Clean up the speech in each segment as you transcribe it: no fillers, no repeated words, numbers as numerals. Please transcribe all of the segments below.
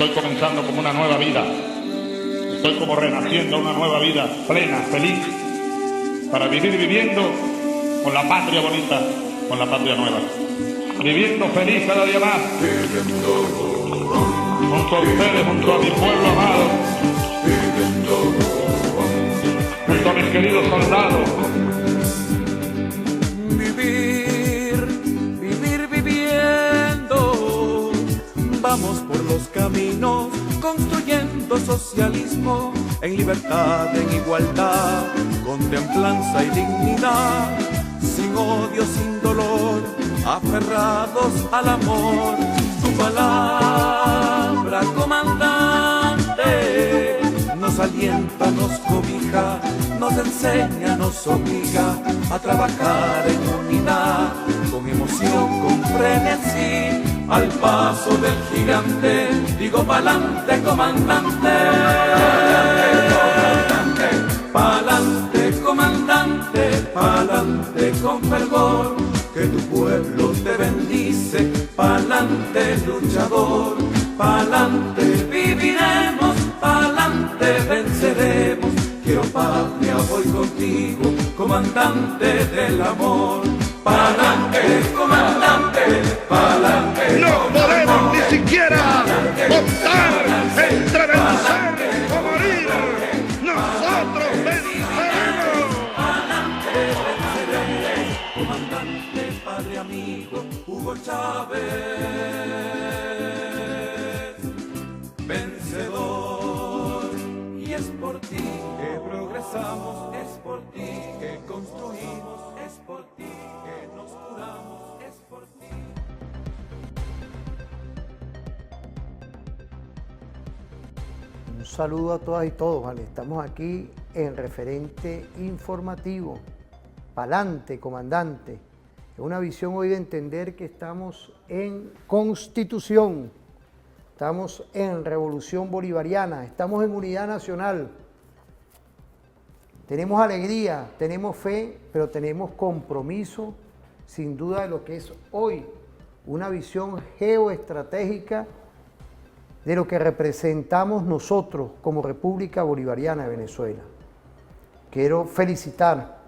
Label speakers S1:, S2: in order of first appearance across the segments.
S1: Estoy comenzando como una nueva vida. Estoy como renaciendo una nueva vida plena, feliz, para vivir viviendo con la patria bonita, con la patria nueva. Viviendo feliz cada día más. Junto a ustedes, junto a mi pueblo amado. Junto a mis queridos soldados.
S2: Vivir viviendo. Vamos por los caminos, construyendo socialismo en libertad, en igualdad, con templanza y dignidad, sin odio, sin dolor, aferrados al amor. Tu palabra, comandante, nos alienta, nos cobija, nos enseña, nos obliga a trabajar en unidad, con emoción, con frenesí, al paso del gigante. Digo pa'lante, comandante, pa'lante, comandante, pa'lante con fervor, que tu pueblo te bendice. Pa'lante, luchador, pa'lante viviremos, pa'lante venceremos. Quiero patria, voy contigo, comandante del amor. Pa'lante, comandante, pa'lante.
S1: No podemos ni siquiera optar entre vencer o morir. Nosotros venceremos.
S2: Pa'lante venceremos, comandante, padre amigo, Hugo Chávez. Vencedor, y es por ti que progresamos, es por ti que construimos, es por ti que nos curamos, es por ti.
S3: Un saludo a todas y todos, ¿vale? Estamos aquí en Referente Informativo. Pa'lante, comandante. Es una visión hoy de entender que estamos en Constitución, estamos en Revolución Bolivariana, estamos en Unidad Nacional. Tenemos alegría, tenemos fe, pero tenemos compromiso, sin duda, de lo que es hoy una visión geoestratégica de lo que representamos nosotros como República Bolivariana de Venezuela. Quiero felicitar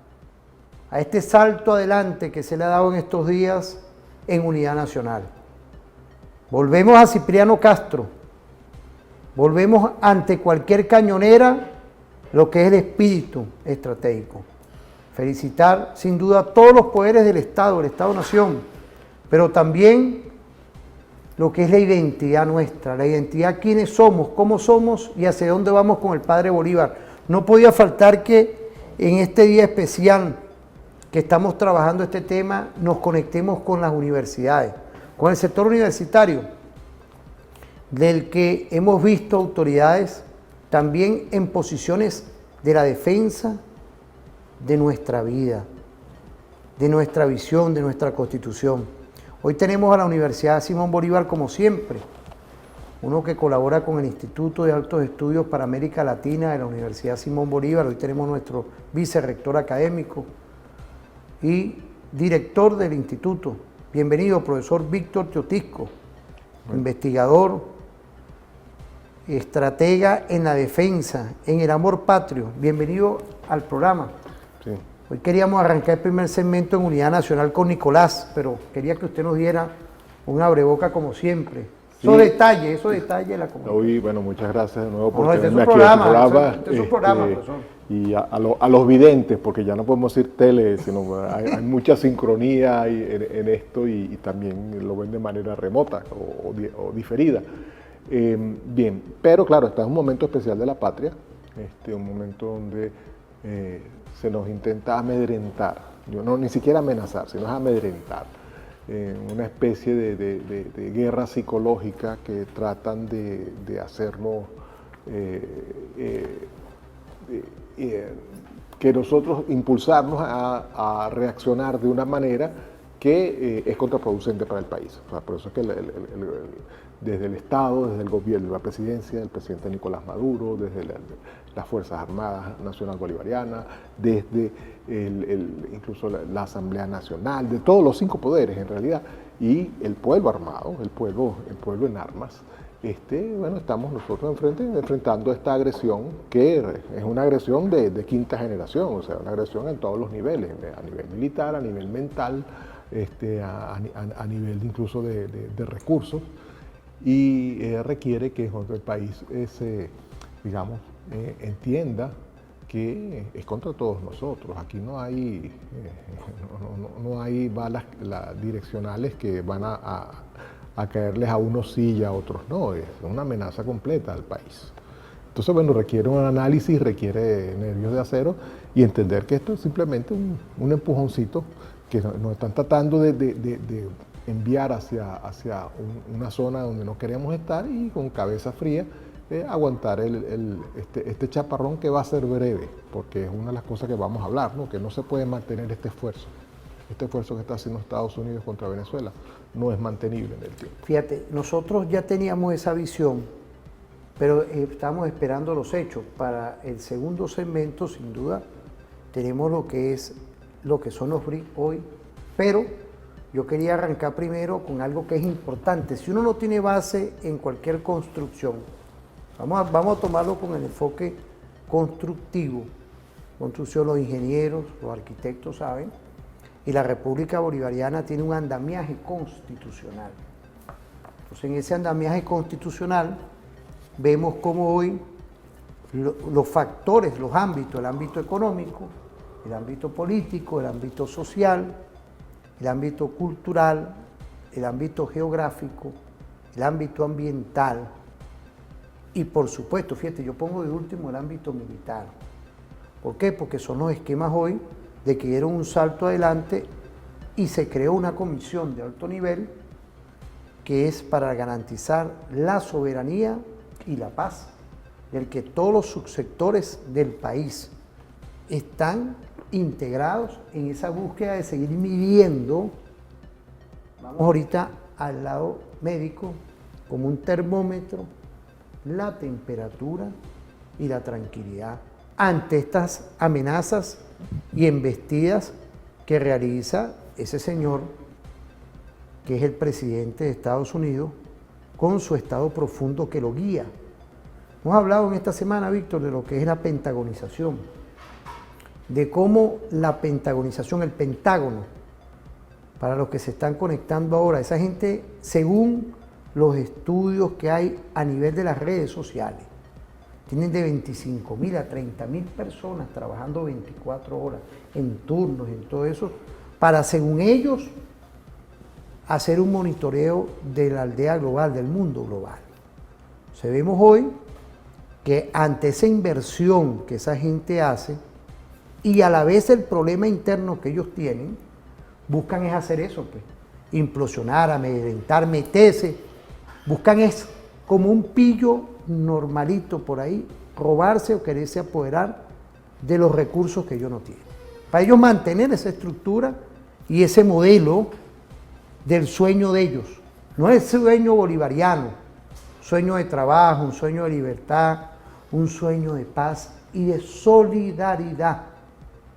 S3: a este salto adelante que se le ha dado en estos días en Unidad Nacional. Volvemos a Cipriano Castro, volvemos ante cualquier cañonera lo que es el espíritu estratégico. Felicitar sin duda a todos los poderes del Estado-Nación, pero también lo que es la identidad nuestra, la identidad, quiénes somos, cómo somos y hacia dónde vamos con el Padre Bolívar. No podía faltar que en este día especial que estamos trabajando este tema, nos conectemos con las universidades, con el sector universitario, del que hemos visto autoridades también en posiciones de la defensa de nuestra vida, de nuestra visión, de nuestra Constitución. Hoy tenemos a la Universidad Simón Bolívar como siempre, uno que colabora con el Instituto de Altos Estudios para América Latina de la Universidad Simón Bolívar. Hoy tenemos nuestro vicerrector académico y director del instituto. Bienvenido, profesor Víctor Teotisco, investigador, estratega en la defensa, en el amor patrio. Bienvenido al programa.
S4: Sí.
S3: Hoy queríamos arrancar el primer segmento en Unidad Nacional con Nicolás, pero quería que usted nos diera un abreboca como siempre.
S4: Sí.
S3: Esos detalles de la comunidad.
S4: Hoy, bueno, muchas gracias de nuevo por
S3: No, este es
S4: tenerme
S3: un
S4: aquí
S3: programa,
S4: en tu programa.
S3: este es un programa, profesor.
S4: Y a los videntes, porque ya no podemos decir tele, sino hay mucha sincronía en esto y también lo ven de manera remota o diferida. Bien, pero claro, este es un momento especial de la patria, un momento donde se nos intenta amedrentar, ni siquiera amenazar, sino amedrentar, una especie de guerra psicológica que tratan de hacernos, que nosotros impulsarnos a reaccionar de una manera que es contraproducente para el país. O sea, por eso es que desde el Estado, desde el gobierno, la presidencia del presidente Nicolás Maduro, desde las Fuerzas Armadas Nacional Bolivarianas, desde incluso la Asamblea Nacional, de todos los 5 poderes en realidad, y el pueblo armado, el pueblo en armas, bueno, estamos nosotros enfrentando esta agresión, que es una agresión de quinta generación, o sea, una agresión en todos los niveles, a nivel militar, a nivel mental, a nivel incluso de recursos, y requiere que el país digamos, entienda que es contra todos nosotros. Aquí no hay, no hay balas direccionales que van a caerles a unos sí y a otros no, es una amenaza completa al país. Entonces, bueno, requiere un análisis, requiere nervios de acero y entender que esto es simplemente un empujoncito que nos están tratando de enviar hacia una zona donde no queremos estar y con cabeza fría aguantar este chaparrón que va a ser breve, porque es una de las cosas que vamos a hablar, ¿no? Que no se puede mantener este esfuerzo que está haciendo Estados Unidos contra Venezuela no es mantenible en el tiempo.
S3: Fíjate, nosotros ya teníamos esa visión, pero estamos esperando los hechos. Para el segundo segmento, sin duda, tenemos lo que son los BRICS hoy, pero yo quería arrancar primero con algo que es importante. Si uno no tiene base en cualquier construcción, vamos a tomarlo con el enfoque constructivo. Construcción, los ingenieros, los arquitectos saben, y la República Bolivariana tiene un andamiaje constitucional. Entonces, en ese andamiaje constitucional vemos cómo hoy los factores, los ámbitos, el ámbito económico, el ámbito político, el ámbito social, el ámbito cultural, el ámbito geográfico, el ámbito ambiental y, por supuesto, fíjate, yo pongo de último el ámbito militar. ¿Por qué? Porque son los esquemas hoy de que dieron un salto adelante y se creó una comisión de alto nivel que es para garantizar la soberanía y la paz, del que todos los subsectores del país están integrados en esa búsqueda de seguir midiendo, vamos ahorita al lado médico, como un termómetro, la temperatura y la tranquilidad ante estas amenazas y embestidas que realiza ese señor que es el presidente de Estados Unidos con su estado profundo que lo guía. Hemos hablado en esta semana, Víctor, de lo que es la pentagonización, de cómo la pentagonización, el Pentágono, para los que se están conectando ahora, esa gente, según los estudios que hay a nivel de las redes sociales, tienen de 25.000 a 30.000 personas trabajando 24 horas en turnos, en todo eso, para, según ellos, hacer un monitoreo de la aldea global, del mundo global. Vemos hoy que ante esa inversión que esa gente hace y a la vez el problema interno que ellos tienen, buscan es hacer eso, pues, implosionar, amedrentar, meterse, buscan es como un pillo normalito por ahí, robarse o quererse apoderar de los recursos que ellos no tienen. Para ellos mantener esa estructura y ese modelo del sueño de ellos. No es sueño bolivariano, sueño de trabajo, un sueño de libertad, un sueño de paz y de solidaridad.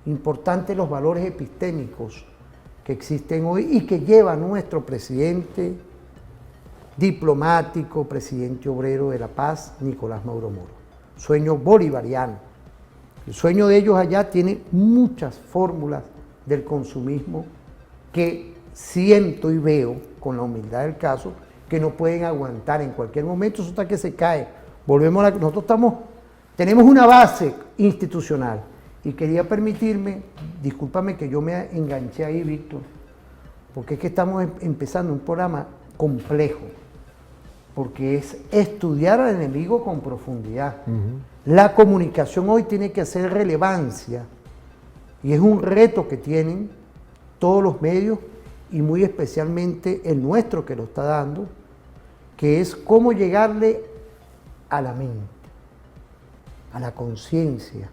S3: Importantes los valores epistémicos que existen hoy y que lleva nuestro presidente diplomático, presidente obrero de la paz, Nicolás Maduro Moro. Sueño bolivariano. El sueño de ellos allá tiene muchas fórmulas del consumismo que siento y veo, con la humildad del caso, que no pueden aguantar en cualquier momento, eso hasta que se cae. Volvemos a nosotros tenemos una base institucional y quería permitirme, discúlpame que yo me enganché ahí, Víctor, porque es que estamos empezando un programa complejo, porque es estudiar al enemigo con profundidad. La comunicación hoy tiene que hacer relevancia y es un reto que tienen todos los medios y muy especialmente el nuestro que lo está dando, que es cómo llegarle a la mente, a la conciencia,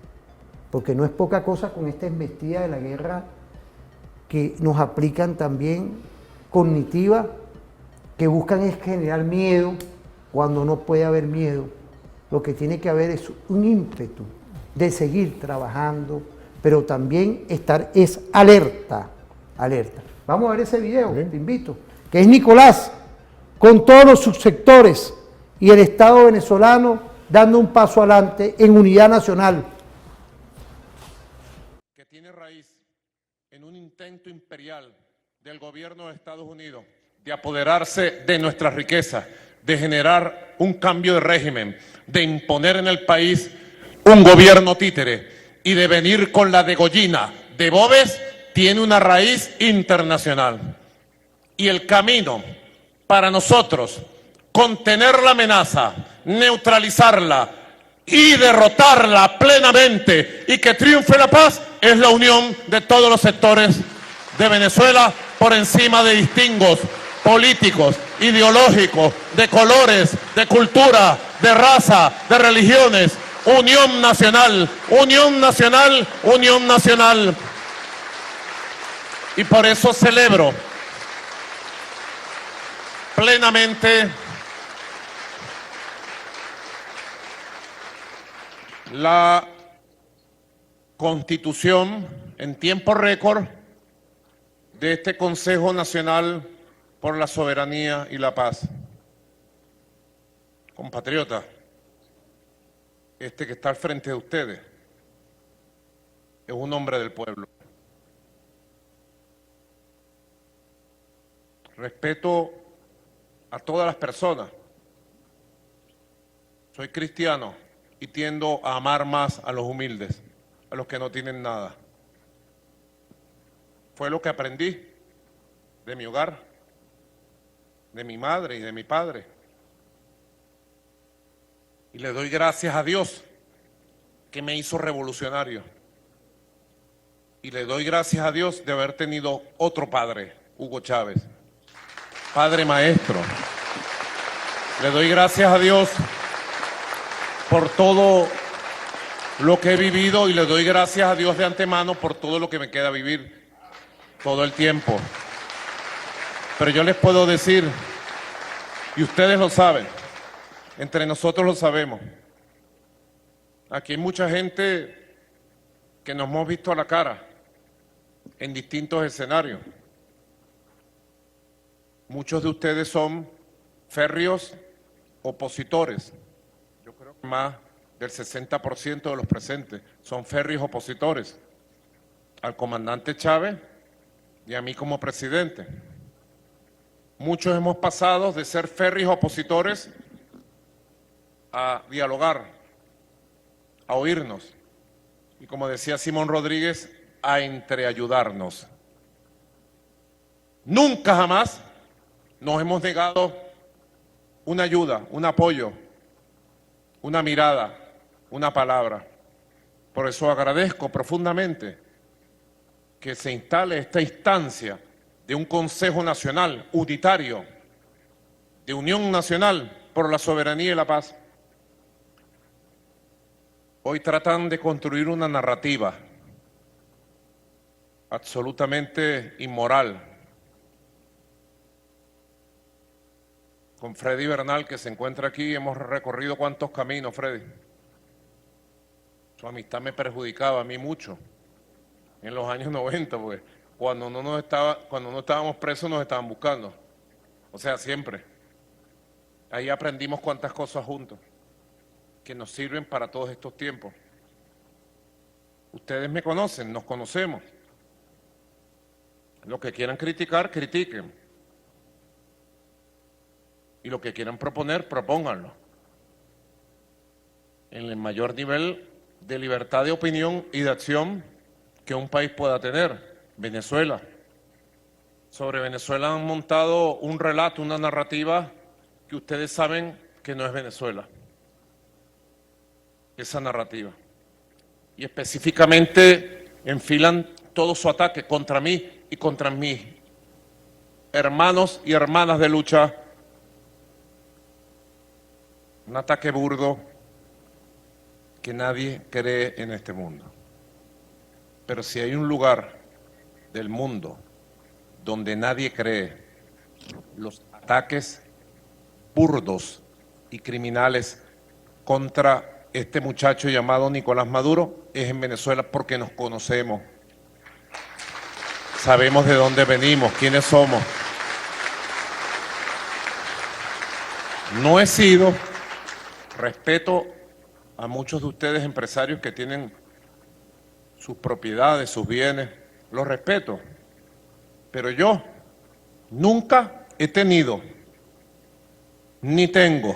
S3: porque no es poca cosa con esta embestida de la guerra que nos aplican también cognitiva, que buscan es generar miedo cuando no puede haber miedo. Lo que tiene que haber es un ímpetu de seguir trabajando, pero también es alerta. Vamos a ver ese video, te invito, que es Nicolás, con todos los subsectores y el Estado venezolano dando un paso adelante en unidad nacional.
S5: Que tiene raíz en un intento imperial del gobierno de Estados Unidos de apoderarse de nuestras riquezas, de generar un cambio de régimen, de imponer en el país un gobierno títere y de venir con la degollina de Boves, tiene una raíz internacional. Y el camino para nosotros contener la amenaza, neutralizarla y derrotarla plenamente y que triunfe la paz es la unión de todos los sectores de Venezuela por encima de distingos políticos, ideológicos, de colores, de cultura, de raza, de religiones. Unión nacional, unión nacional, unión nacional. Y por eso celebro plenamente la constitución en tiempo récord de este Consejo Nacional por la Soberanía y la Paz. Compatriotas, este que está al frente de ustedes es un hombre del pueblo. Respeto a todas las personas. Soy cristiano y tiendo a amar más a los humildes, a los que no tienen nada. Fue lo que aprendí de mi hogar, de mi madre y de mi padre. Y le doy gracias a Dios que me hizo revolucionario. Y le doy gracias a Dios de haber tenido otro padre, Hugo Chávez, padre maestro. Le doy gracias a Dios por todo lo que he vivido y le doy gracias a Dios de antemano por todo lo que me queda vivir todo el tiempo. Pero yo les puedo decir, y ustedes lo saben, entre nosotros lo sabemos, aquí hay mucha gente que nos hemos visto a la cara en distintos escenarios. Muchos de ustedes son férreos opositores. Yo creo que más del 60% de los presentes son férreos opositores al comandante Chávez y a mí como presidente. Muchos hemos pasado de ser férreos opositores a dialogar, a oírnos y, como decía Simón Rodríguez, a entreayudarnos. Nunca jamás nos hemos negado una ayuda, un apoyo, una mirada, una palabra. Por eso agradezco profundamente que se instale esta instancia de un Consejo Nacional unitario, de Unión Nacional por la Soberanía y la Paz. Hoy tratan de construir una narrativa absolutamente inmoral. Con Freddy Bernal, que se encuentra aquí, hemos recorrido cuántos caminos, Freddy. Su amistad me perjudicaba a mí mucho en los años 90, porque cuando no estábamos presos nos estaban buscando. O sea, siempre. Ahí aprendimos cuántas cosas juntos que nos sirven para todos estos tiempos. Ustedes me conocen, nos conocemos. Lo que quieran criticar, critiquen. Y lo que quieran proponer, propónganlo. En el mayor nivel de libertad de opinión y de acción que un país pueda tener. Venezuela. Sobre Venezuela han montado un relato, una narrativa que ustedes saben que no es Venezuela. Esa narrativa. Y específicamente enfilan todo su ataque contra mí y contra mis hermanos y hermanas de lucha. Un ataque burdo que nadie cree en este mundo. Pero si hay un lugar del mundo donde nadie cree los ataques burdos y criminales contra este muchacho llamado Nicolás Maduro, es en Venezuela, porque nos conocemos. Sabemos de dónde venimos, quiénes somos. No he sido respeto a muchos de ustedes empresarios que tienen sus propiedades, sus bienes, los respeto. Pero yo nunca he tenido, ni tengo,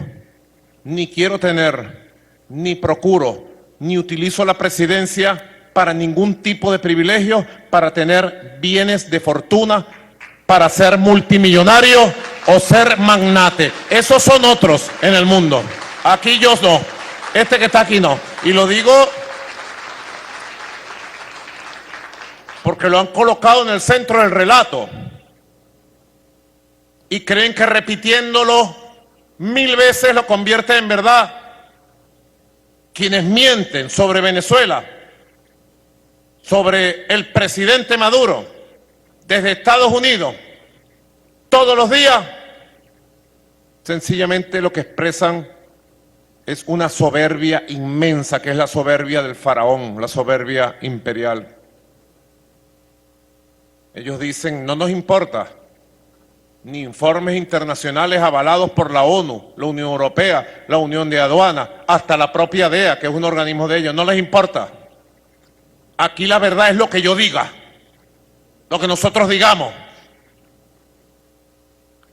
S5: ni quiero tener, ni procuro, ni utilizo la presidencia para ningún tipo de privilegio, para tener bienes de fortuna, para ser multimillonario o ser magnate. Esos son otros en el mundo. Aquí yo no. Este que está aquí no. Y lo digo porque lo han colocado en el centro del relato. Y creen que repitiéndolo 1000 veces lo convierte en verdad. Quienes mienten sobre Venezuela, sobre el presidente Maduro, desde Estados Unidos, todos los días, sencillamente lo que expresan es una soberbia inmensa, que es la soberbia del faraón, la soberbia imperial. Ellos dicen, no nos importa, ni informes internacionales avalados por la ONU, la Unión Europea, la Unión de Aduanas, hasta la propia DEA, que es un organismo de ellos, no les importa. Aquí la verdad es lo que yo diga, lo que nosotros digamos.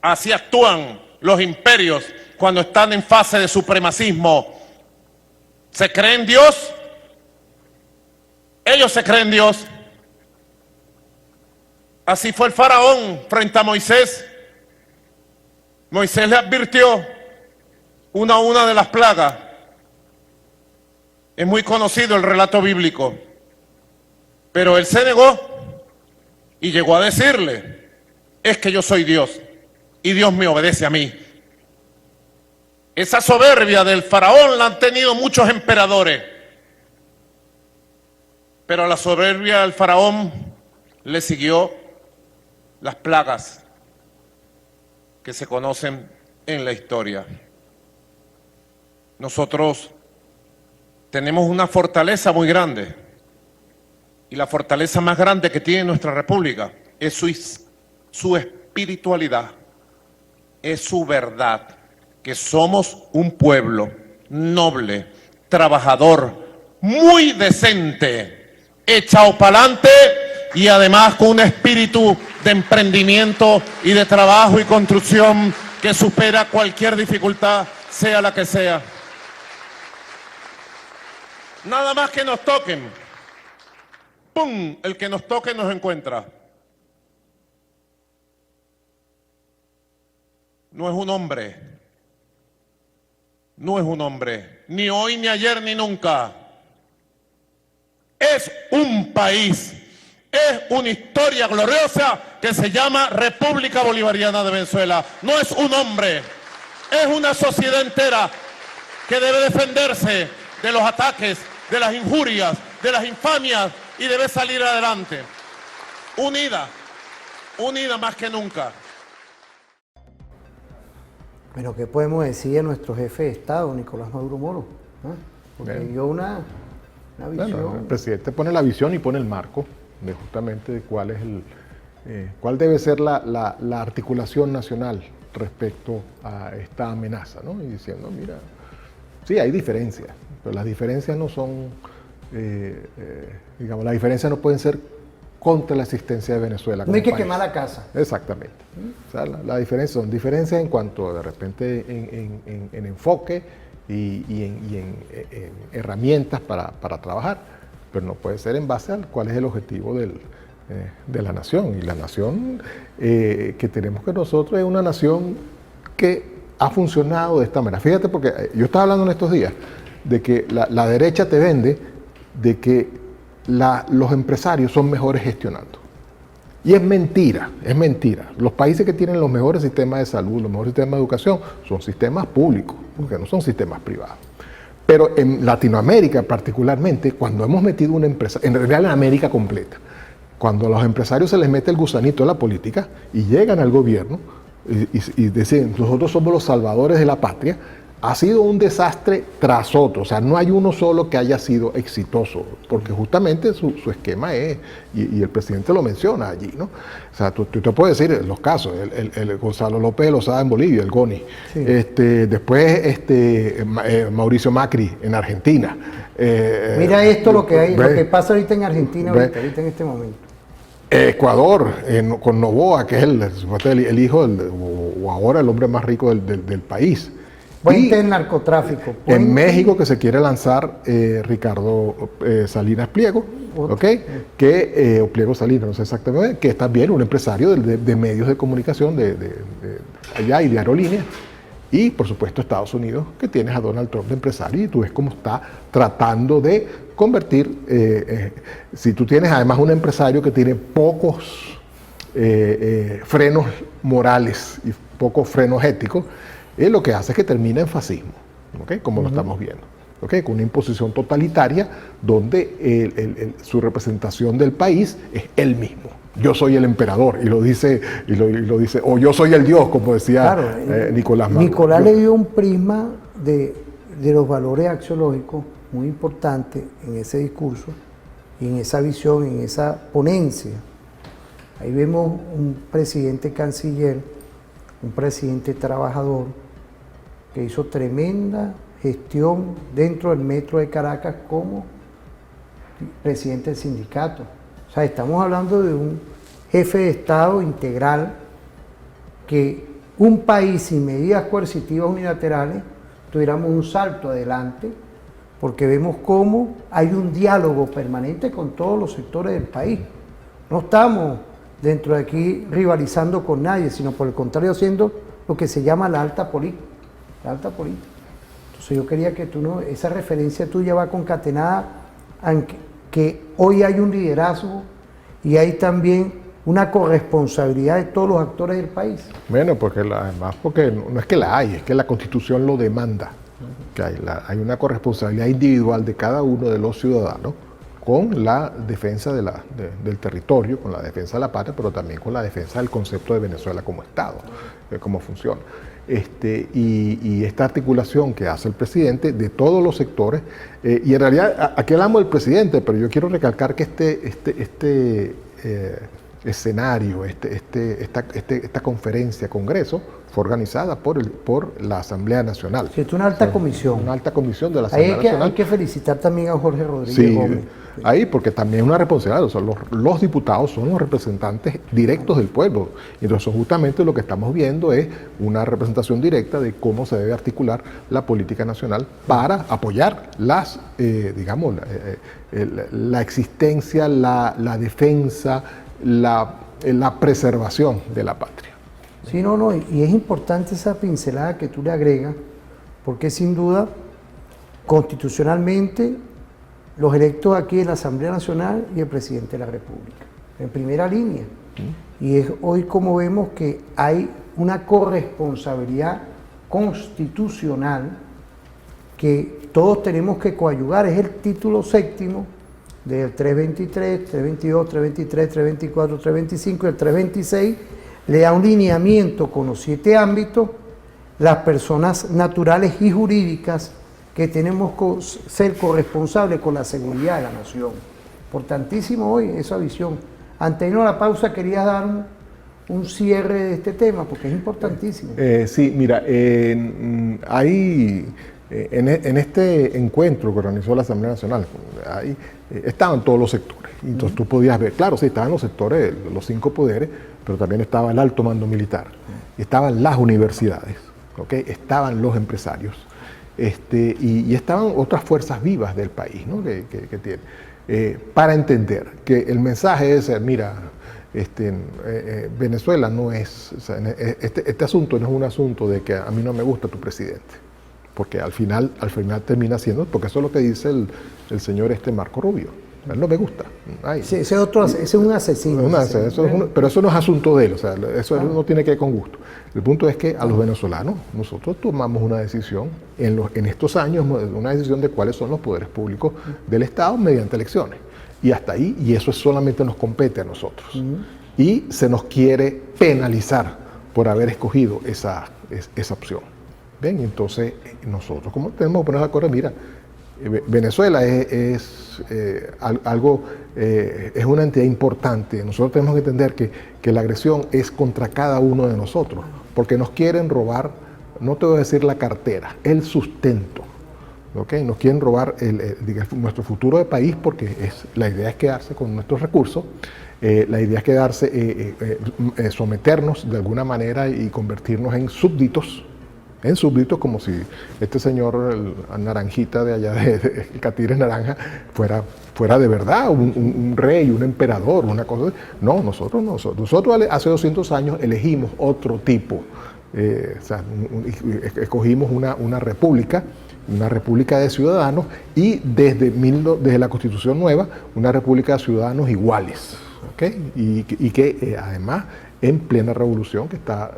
S5: Así actúan los imperios cuando están en fase de supremacismo. ¿Se creen Dios? Ellos se creen Dios. Así fue el faraón frente a Moisés. Moisés le advirtió una a una de las plagas. Es muy conocido el relato bíblico. Pero él se negó y llegó a decirle, es que yo soy Dios y Dios me obedece a mí. Esa soberbia del faraón la han tenido muchos emperadores. Pero a la soberbia del faraón le siguió las plagas que se conocen en la historia. Nosotros tenemos una fortaleza muy grande, y la fortaleza más grande que tiene nuestra república es su espiritualidad, es su verdad, que somos un pueblo noble, trabajador, muy decente, echado para adelante y además con un espíritu de emprendimiento y de trabajo y construcción que supera cualquier dificultad, sea la que sea. Nada más que nos toquen, ¡pum!, el que nos toque nos encuentra. No es un hombre, no es un hombre, ni hoy, ni ayer, ni nunca. Es un país, es una historia gloriosa que se llama República Bolivariana de Venezuela. No es un hombre, es una sociedad entera que debe defenderse de los ataques, de las injurias, de las infamias y debe salir adelante. Unida, unida más que nunca.
S3: Bueno, ¿qué podemos decir de nuestro jefe de Estado, Nicolás Maduro Moro? ¿Ah? Porque dio una visión.
S4: Bueno, el presidente pone la visión y pone el marco de justamente cuál es cuál debe ser la articulación nacional respecto a esta amenaza, ¿no? Y diciendo, mira, sí, hay diferencias, pero las diferencias no son, digamos, las diferencias no pueden ser contra la existencia de Venezuela.
S3: No hay que quemar la casa.
S4: Exactamente. O sea, la diferencia son diferencias en cuanto de repente en enfoque y en herramientas para trabajar, pero no puede ser en base a cuál es el objetivo de la nación. Y la nación que tenemos que nosotros es una nación que ha funcionado de esta manera. Fíjate, porque yo estaba hablando en estos días de que la derecha te vende de que los empresarios son mejores gestionando. Y es mentira, es mentira. Los países que tienen los mejores sistemas de salud, los mejores sistemas de educación, son sistemas públicos, porque no son sistemas privados. Pero en Latinoamérica particularmente, cuando hemos metido una empresa, en realidad en América completa, cuando a los empresarios se les mete el gusanito de la política y llegan al gobierno y dicen, nosotros somos los salvadores de la patria, ha sido un desastre tras otro, o sea, no hay uno solo que haya sido exitoso, porque justamente su esquema es, y el presidente lo menciona allí, ¿no? O sea, tú te puedes decir los casos, el Gonzalo López de Lozada en Bolivia, el GONI,
S3: Sí.
S4: Después Mauricio Macri en Argentina.
S3: Mira esto lo que hay, lo
S4: ve-
S3: que pasa ahorita en Argentina,
S4: ve-
S3: ahorita en este momento.
S4: Ecuador, con Noboa, que es el hijo o ahora el hombre más rico del país.
S3: Puente
S4: Y
S3: del narcotráfico.
S4: en
S3: puente-
S4: México que se quiere lanzar Ricardo Salinas Pliego,
S3: Otro.
S4: ¿ok? O Pliego Salinas, no sé exactamente, que es también un empresario de medios de comunicación de allá y de aerolíneas. Y por supuesto Estados Unidos, que tienes a Donald Trump de empresario y tú ves cómo está tratando de convertir, si tú tienes además un empresario que tiene pocos frenos morales y pocos frenos éticos, lo que hace es que termina en fascismo, ¿ok? Como lo estamos viendo, ¿ok? Con una imposición totalitaria donde su representación del país es él mismo. Yo soy el emperador, y lo dice, o yo soy el Dios, como decía
S3: Claro,
S4: Nicolás Maduro.
S3: Nicolás le dio un prisma de los valores axiológicos muy importante en ese discurso y en esa visión, en esa ponencia. Ahí vemos un presidente canciller, un presidente trabajador que hizo tremenda gestión dentro del metro de Caracas como presidente del sindicato. O sea, estamos hablando de un jefe de Estado integral que un país sin medidas coercitivas unilaterales tuviéramos un salto adelante, porque vemos cómo hay un diálogo permanente con todos los sectores del país. No estamos dentro de aquí rivalizando con nadie, sino por el contrario haciendo lo que se llama la alta política. La alta política. Entonces yo quería que esa referencia tuya va concatenada a que hoy hay un liderazgo y hay también una corresponsabilidad de todos los actores del país.
S4: Bueno, porque además, porque no es que la hay, es que la Constitución lo demanda. Que hay una corresponsabilidad individual de cada uno de los ciudadanos con la defensa del territorio, con la defensa de la patria, pero también con la defensa del concepto de Venezuela como Estado, cómo funciona. Y esta articulación que hace el presidente de todos los sectores, y en realidad aquí hablamos del presidente, pero yo quiero recalcar que este escenario, esta conferencia, congreso, fue organizada por la Asamblea Nacional.
S3: Sí, es una alta comisión.
S4: Una alta comisión de la
S3: Ahí
S4: Asamblea Nacional.
S3: hay que felicitar también a Jorge Rodríguez
S4: Sí,
S3: Gómez.
S4: ahí porque también es una responsabilidad, o sea, los diputados son los representantes directos del pueblo, y entonces justamente lo que estamos viendo es una representación directa de cómo se debe articular la política nacional para apoyar la existencia, la defensa, la preservación de la patria.
S3: Sí, no, y es importante esa pincelada que tú le agregas, porque sin duda, constitucionalmente, los electos aquí en la Asamblea Nacional y el presidente de la República, en primera línea. Y es hoy como vemos que hay una corresponsabilidad constitucional que todos tenemos que coadyuvar, es el título séptimo del 323, 322, 323, 324, 325 y el 326, le da un lineamiento con los 7 ámbitos, las personas naturales y jurídicas que tenemos que ser corresponsables con la seguridad de la nación. Importantísimo hoy esa visión. Antes de irnos a la pausa, quería dar un cierre de este tema, porque es importantísimo.
S4: Sí, mira, en este encuentro que organizó la Asamblea Nacional, estaban todos los sectores. Entonces tú podías ver, claro, sí, estaban los sectores, los 5 poderes, pero también estaba el alto mando militar, estaban las universidades, ¿okay? Estaban los empresarios, y estaban otras fuerzas vivas del país, ¿no? que tiene, para entender que el mensaje es, mira, Venezuela no es, o sea, este asunto no es un asunto de que a mí no me gusta tu presidente, porque al final termina siendo, porque eso es lo que dice el señor Marco Rubio. A él no me gusta. Ay.
S3: Sí, ese es un asesino.
S4: Pero eso no es asunto de él, o sea, eso no tiene que ver con gusto. El punto es que a los venezolanos, nosotros tomamos una decisión en estos años, una decisión de cuáles son los poderes públicos del Estado mediante elecciones. Y hasta ahí, y eso solamente nos compete a nosotros. Y se nos quiere penalizar por haber escogido esa opción. Bien, entonces nosotros como tenemos que ponernos de acuerdo, mira, Venezuela es una entidad importante. Nosotros tenemos que entender que la agresión es contra cada uno de nosotros, porque nos quieren robar, no te voy a decir la cartera, el sustento. ¿Okay? Nos quieren robar nuestro futuro de país, porque la idea es quedarse con nuestros recursos, la idea es quedarse, someternos de alguna manera y convertirnos en súbditos, como si este señor Naranjita de allá, de Catires Naranja, fuera de verdad un rey, un emperador, una cosa. No, nosotros hace 200 años elegimos otro tipo, escogimos una república de ciudadanos, y desde la Constitución nueva, una república de ciudadanos iguales, ¿okay? Y que además en plena revolución, que está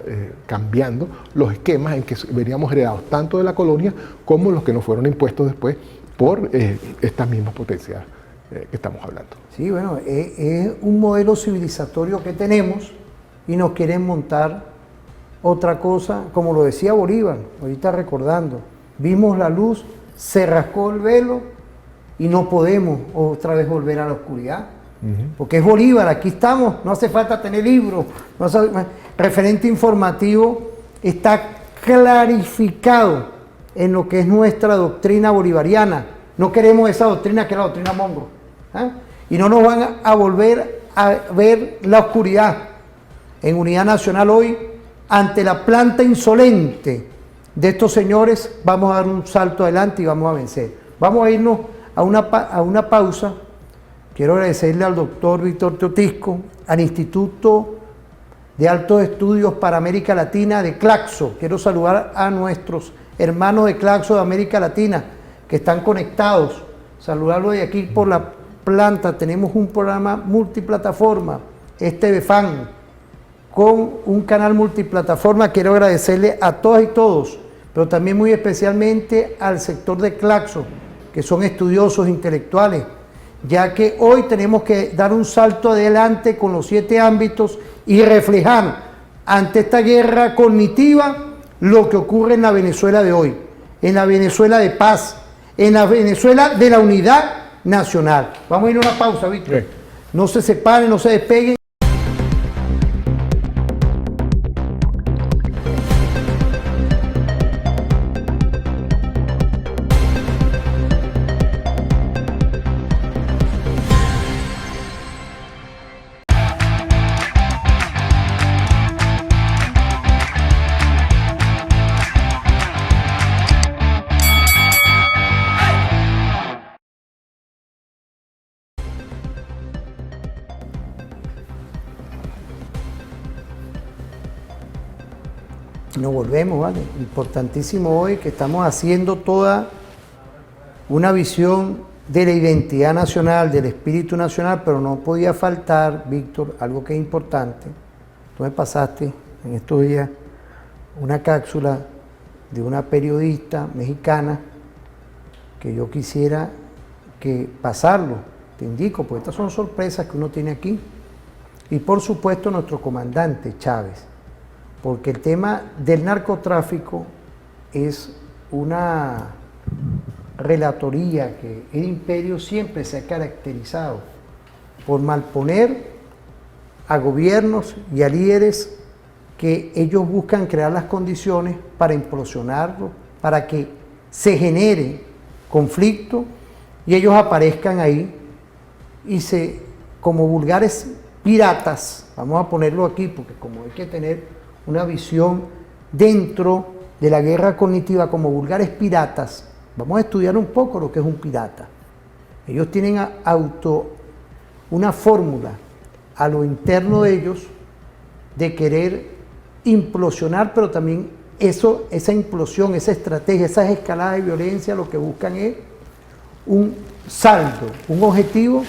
S4: cambiando los esquemas en que veníamos heredados tanto de la colonia como los que nos fueron impuestos después por estas mismas potencias que estamos hablando.
S3: Sí, bueno, es un modelo civilizatorio que tenemos y nos quieren montar otra cosa, como lo decía Bolívar, ahorita recordando, vimos la luz, se rascó el velo y no podemos otra vez volver a la oscuridad. Porque es Bolívar, aquí estamos, no hace falta tener libros, referente informativo está clarificado en lo que es nuestra doctrina bolivariana. No queremos esa doctrina que es la doctrina Monroe, y no nos van a volver a ver la oscuridad. En Unidad Nacional hoy, ante la planta insolente de estos señores, vamos a dar un salto adelante y vamos a vencer. Vamos a irnos a una pausa. Quiero agradecerle al doctor Víctor Teotisco, al Instituto de Altos Estudios para América Latina de Claxo. Quiero saludar a nuestros hermanos de Claxo de América Latina que están conectados. Saludarlos de aquí por la planta. Tenemos un programa multiplataforma, BFAN, con un canal multiplataforma. Quiero agradecerle a todas y todos, pero también muy especialmente al sector de Claxo, que son estudiosos intelectuales, ya que hoy tenemos que dar un salto adelante con los 7 ámbitos y reflejar ante esta guerra cognitiva lo que ocurre en la Venezuela de hoy, en la Venezuela de paz, en la Venezuela de la unidad nacional. Vamos a ir a una pausa, Víctor. Sí. No se separen, no se despeguen. Nos volvemos, ¿vale? Importantísimo hoy que estamos haciendo toda una visión de la identidad nacional, del espíritu nacional, pero no podía faltar, Víctor, algo que es importante. Tú me pasaste en estos días una cápsula de una periodista mexicana que yo quisiera que pasarlo, te indico, porque estas son sorpresas que uno tiene aquí. Y por supuesto nuestro comandante Chávez, porque el tema del narcotráfico es una relatoría que el imperio siempre se ha caracterizado por malponer a gobiernos y a líderes que ellos buscan crear las condiciones para implosionarlo, para que se genere conflicto y ellos aparezcan ahí y como vulgares piratas, vamos a ponerlo aquí porque como hay que tener una visión dentro de la guerra cognitiva, como vulgares piratas, vamos a estudiar un poco lo que es un pirata. Ellos tienen una fórmula a lo interno de ellos de querer implosionar, pero también esa implosión, esa estrategia, esas escaladas de violencia, lo que buscan es un saldo, un objetivo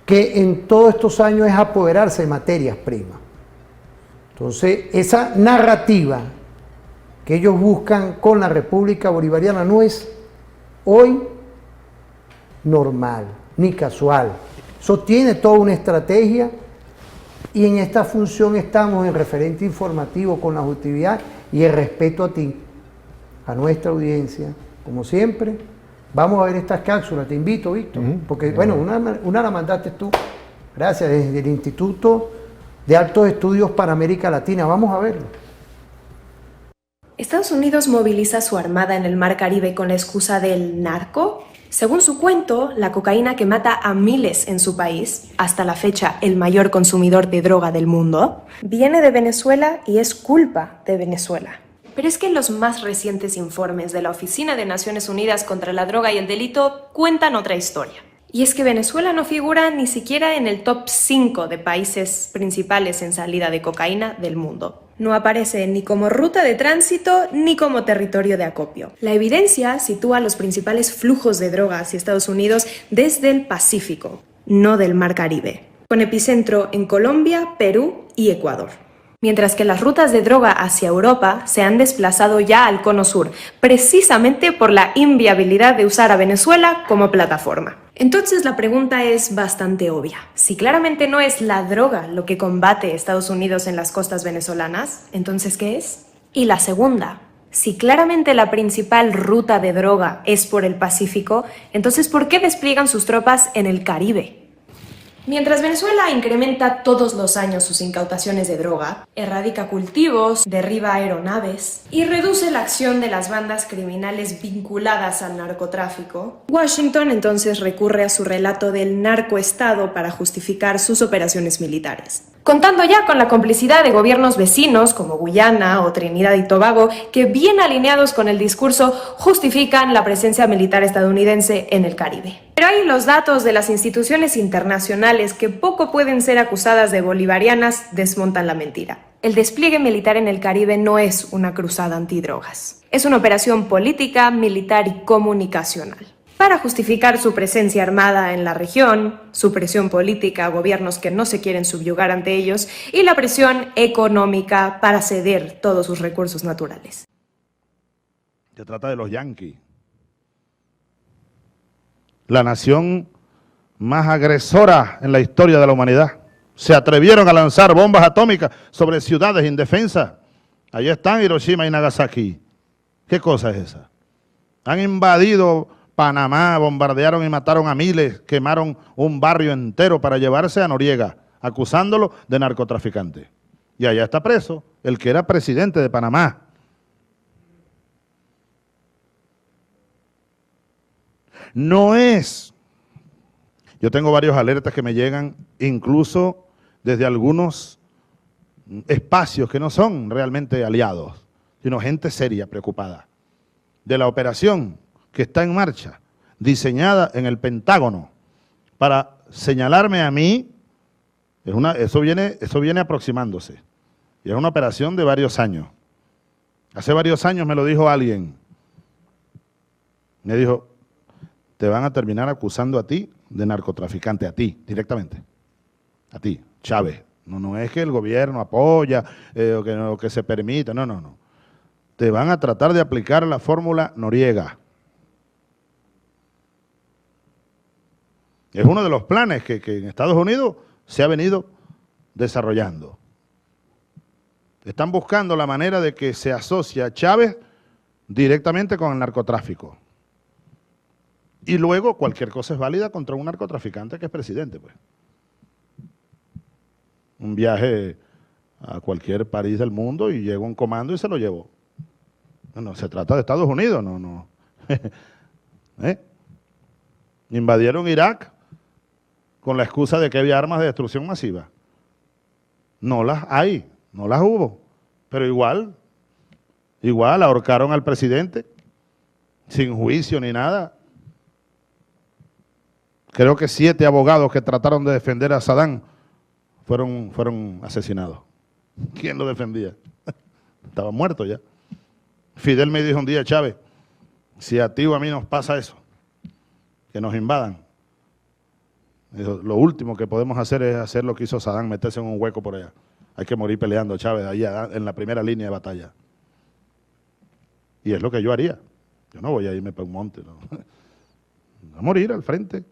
S3: que en todos estos años es apoderarse de materias primas. Entonces, esa narrativa que ellos buscan con la República Bolivariana no es hoy normal ni casual. Eso tiene toda una estrategia y en esta función estamos en referente informativo con la objetividad y el respeto a ti. a nuestra audiencia, como siempre, vamos a ver estas cápsulas. Te invito, Víctor, porque bueno, una la mandaste tú, gracias, desde el Instituto de Altos Estudios para América Latina. Vamos a verlo.
S6: ¿Estados Unidos moviliza su armada en el Mar Caribe con la excusa del narco? Según su cuento, la cocaína que mata a miles en su país, hasta la fecha el mayor consumidor de droga del mundo, viene de Venezuela y es culpa de Venezuela. Pero es que los más recientes informes de la Oficina de Naciones Unidas contra la Droga y el Delito cuentan otra historia. Y es que Venezuela no figura ni siquiera en el top 5 de países principales en salida de cocaína del mundo. No aparece ni como ruta de tránsito ni como territorio de acopio. La evidencia sitúa los principales flujos de droga hacia Estados Unidos desde el Pacífico, no del Mar Caribe, con epicentro en Colombia, Perú y Ecuador. Mientras que las rutas de droga hacia Europa se han desplazado ya al cono sur, precisamente por la inviabilidad de usar a Venezuela como plataforma. Entonces la pregunta es bastante obvia. Si claramente no es la droga lo que combate Estados Unidos en las costas venezolanas, ¿entonces qué es? Y la segunda, si claramente la principal ruta de droga es por el Pacífico, entonces ¿por qué despliegan sus tropas en el Caribe? Mientras Venezuela incrementa todos los años sus incautaciones de droga, erradica cultivos, derriba aeronaves y reduce la acción de las bandas criminales vinculadas al narcotráfico, Washington entonces recurre a su relato del narcoestado para justificar sus operaciones militares. Contando ya con la complicidad de gobiernos vecinos como Guyana o Trinidad y Tobago, que bien alineados con el discurso justifican la presencia militar estadounidense en el Caribe. Pero hay los datos de las instituciones internacionales que poco pueden ser acusadas de bolivarianas desmontan la mentira. El despliegue militar en el Caribe no es una cruzada antidrogas. Es una operación política, militar y comunicacional para justificar su presencia armada en la región, su presión política a gobiernos que no se quieren subyugar ante ellos y la presión económica para ceder todos sus recursos naturales.
S1: Se trata de los yanquis. La nación más agresora en la historia de la humanidad. Se atrevieron a lanzar bombas atómicas sobre ciudades indefensas. Allí están Hiroshima y Nagasaki. ¿Qué cosa es esa? Han invadido Panamá, bombardearon y mataron a miles, quemaron un barrio entero para llevarse a Noriega, acusándolo de narcotraficante. Y allá está preso el que era presidente de Panamá. No es. Yo tengo varios alertas que me llegan, incluso desde algunos espacios que no son realmente aliados, sino gente seria, preocupada, de la operación que está en marcha, diseñada en el Pentágono, para señalarme a mí. Eso viene aproximándose, y es una operación de varios años. Hace varios años me lo dijo alguien, me dijo, te van a terminar acusando a ti de narcotraficante, a ti, directamente, a ti, Chávez. No es que el gobierno apoya o que se permita, no. Te van a tratar de aplicar la fórmula Noriega. Es uno de los planes que en Estados Unidos se ha venido desarrollando. Están buscando la manera de que se asocie a Chávez directamente con el narcotráfico. Y luego cualquier cosa es válida contra un narcotraficante que es presidente, pues. Un viaje a cualquier país del mundo y llega un comando y se lo llevó. No, se trata de Estados Unidos, no. Invadieron Irak con la excusa de que había armas de destrucción masiva. No las hay, no las hubo, pero igual ahorcaron al presidente sin juicio ni nada. Creo que 7 abogados que trataron de defender a Saddam fueron asesinados. ¿Quién lo defendía? Estaba muerto ya. Fidel me dijo un día, Chávez, si a ti o a mí nos pasa eso, que nos invadan, dijo, lo último que podemos hacer es hacer lo que hizo Saddam, meterse en un hueco por allá. Hay que morir peleando, Chávez, allá en la primera línea de batalla. Y es lo que yo haría. Yo no voy a irme para un monte, no. Voy a morir al frente,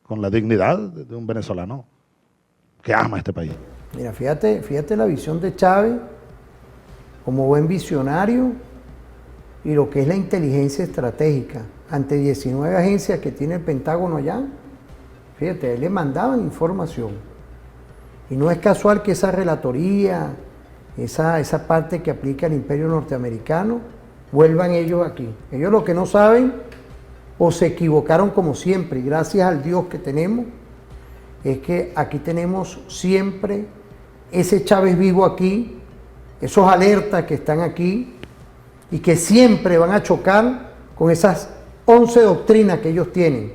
S1: con la dignidad de un venezolano que ama este país.
S3: Mira, fíjate la visión de Chávez como buen visionario, y lo que es la inteligencia estratégica. Ante 19 agencias que tiene el Pentágono allá, fíjate, le mandaban información. Y no es casual que esa relatoría, esa parte que aplica el imperio norteamericano, vuelvan ellos aquí. Ellos lo que no saben, o se equivocaron como siempre, y gracias al Dios que tenemos, es que aquí tenemos siempre ese Chávez vivo aquí, esos alertas que están aquí, y que siempre van a chocar con esas 11 doctrinas que ellos tienen.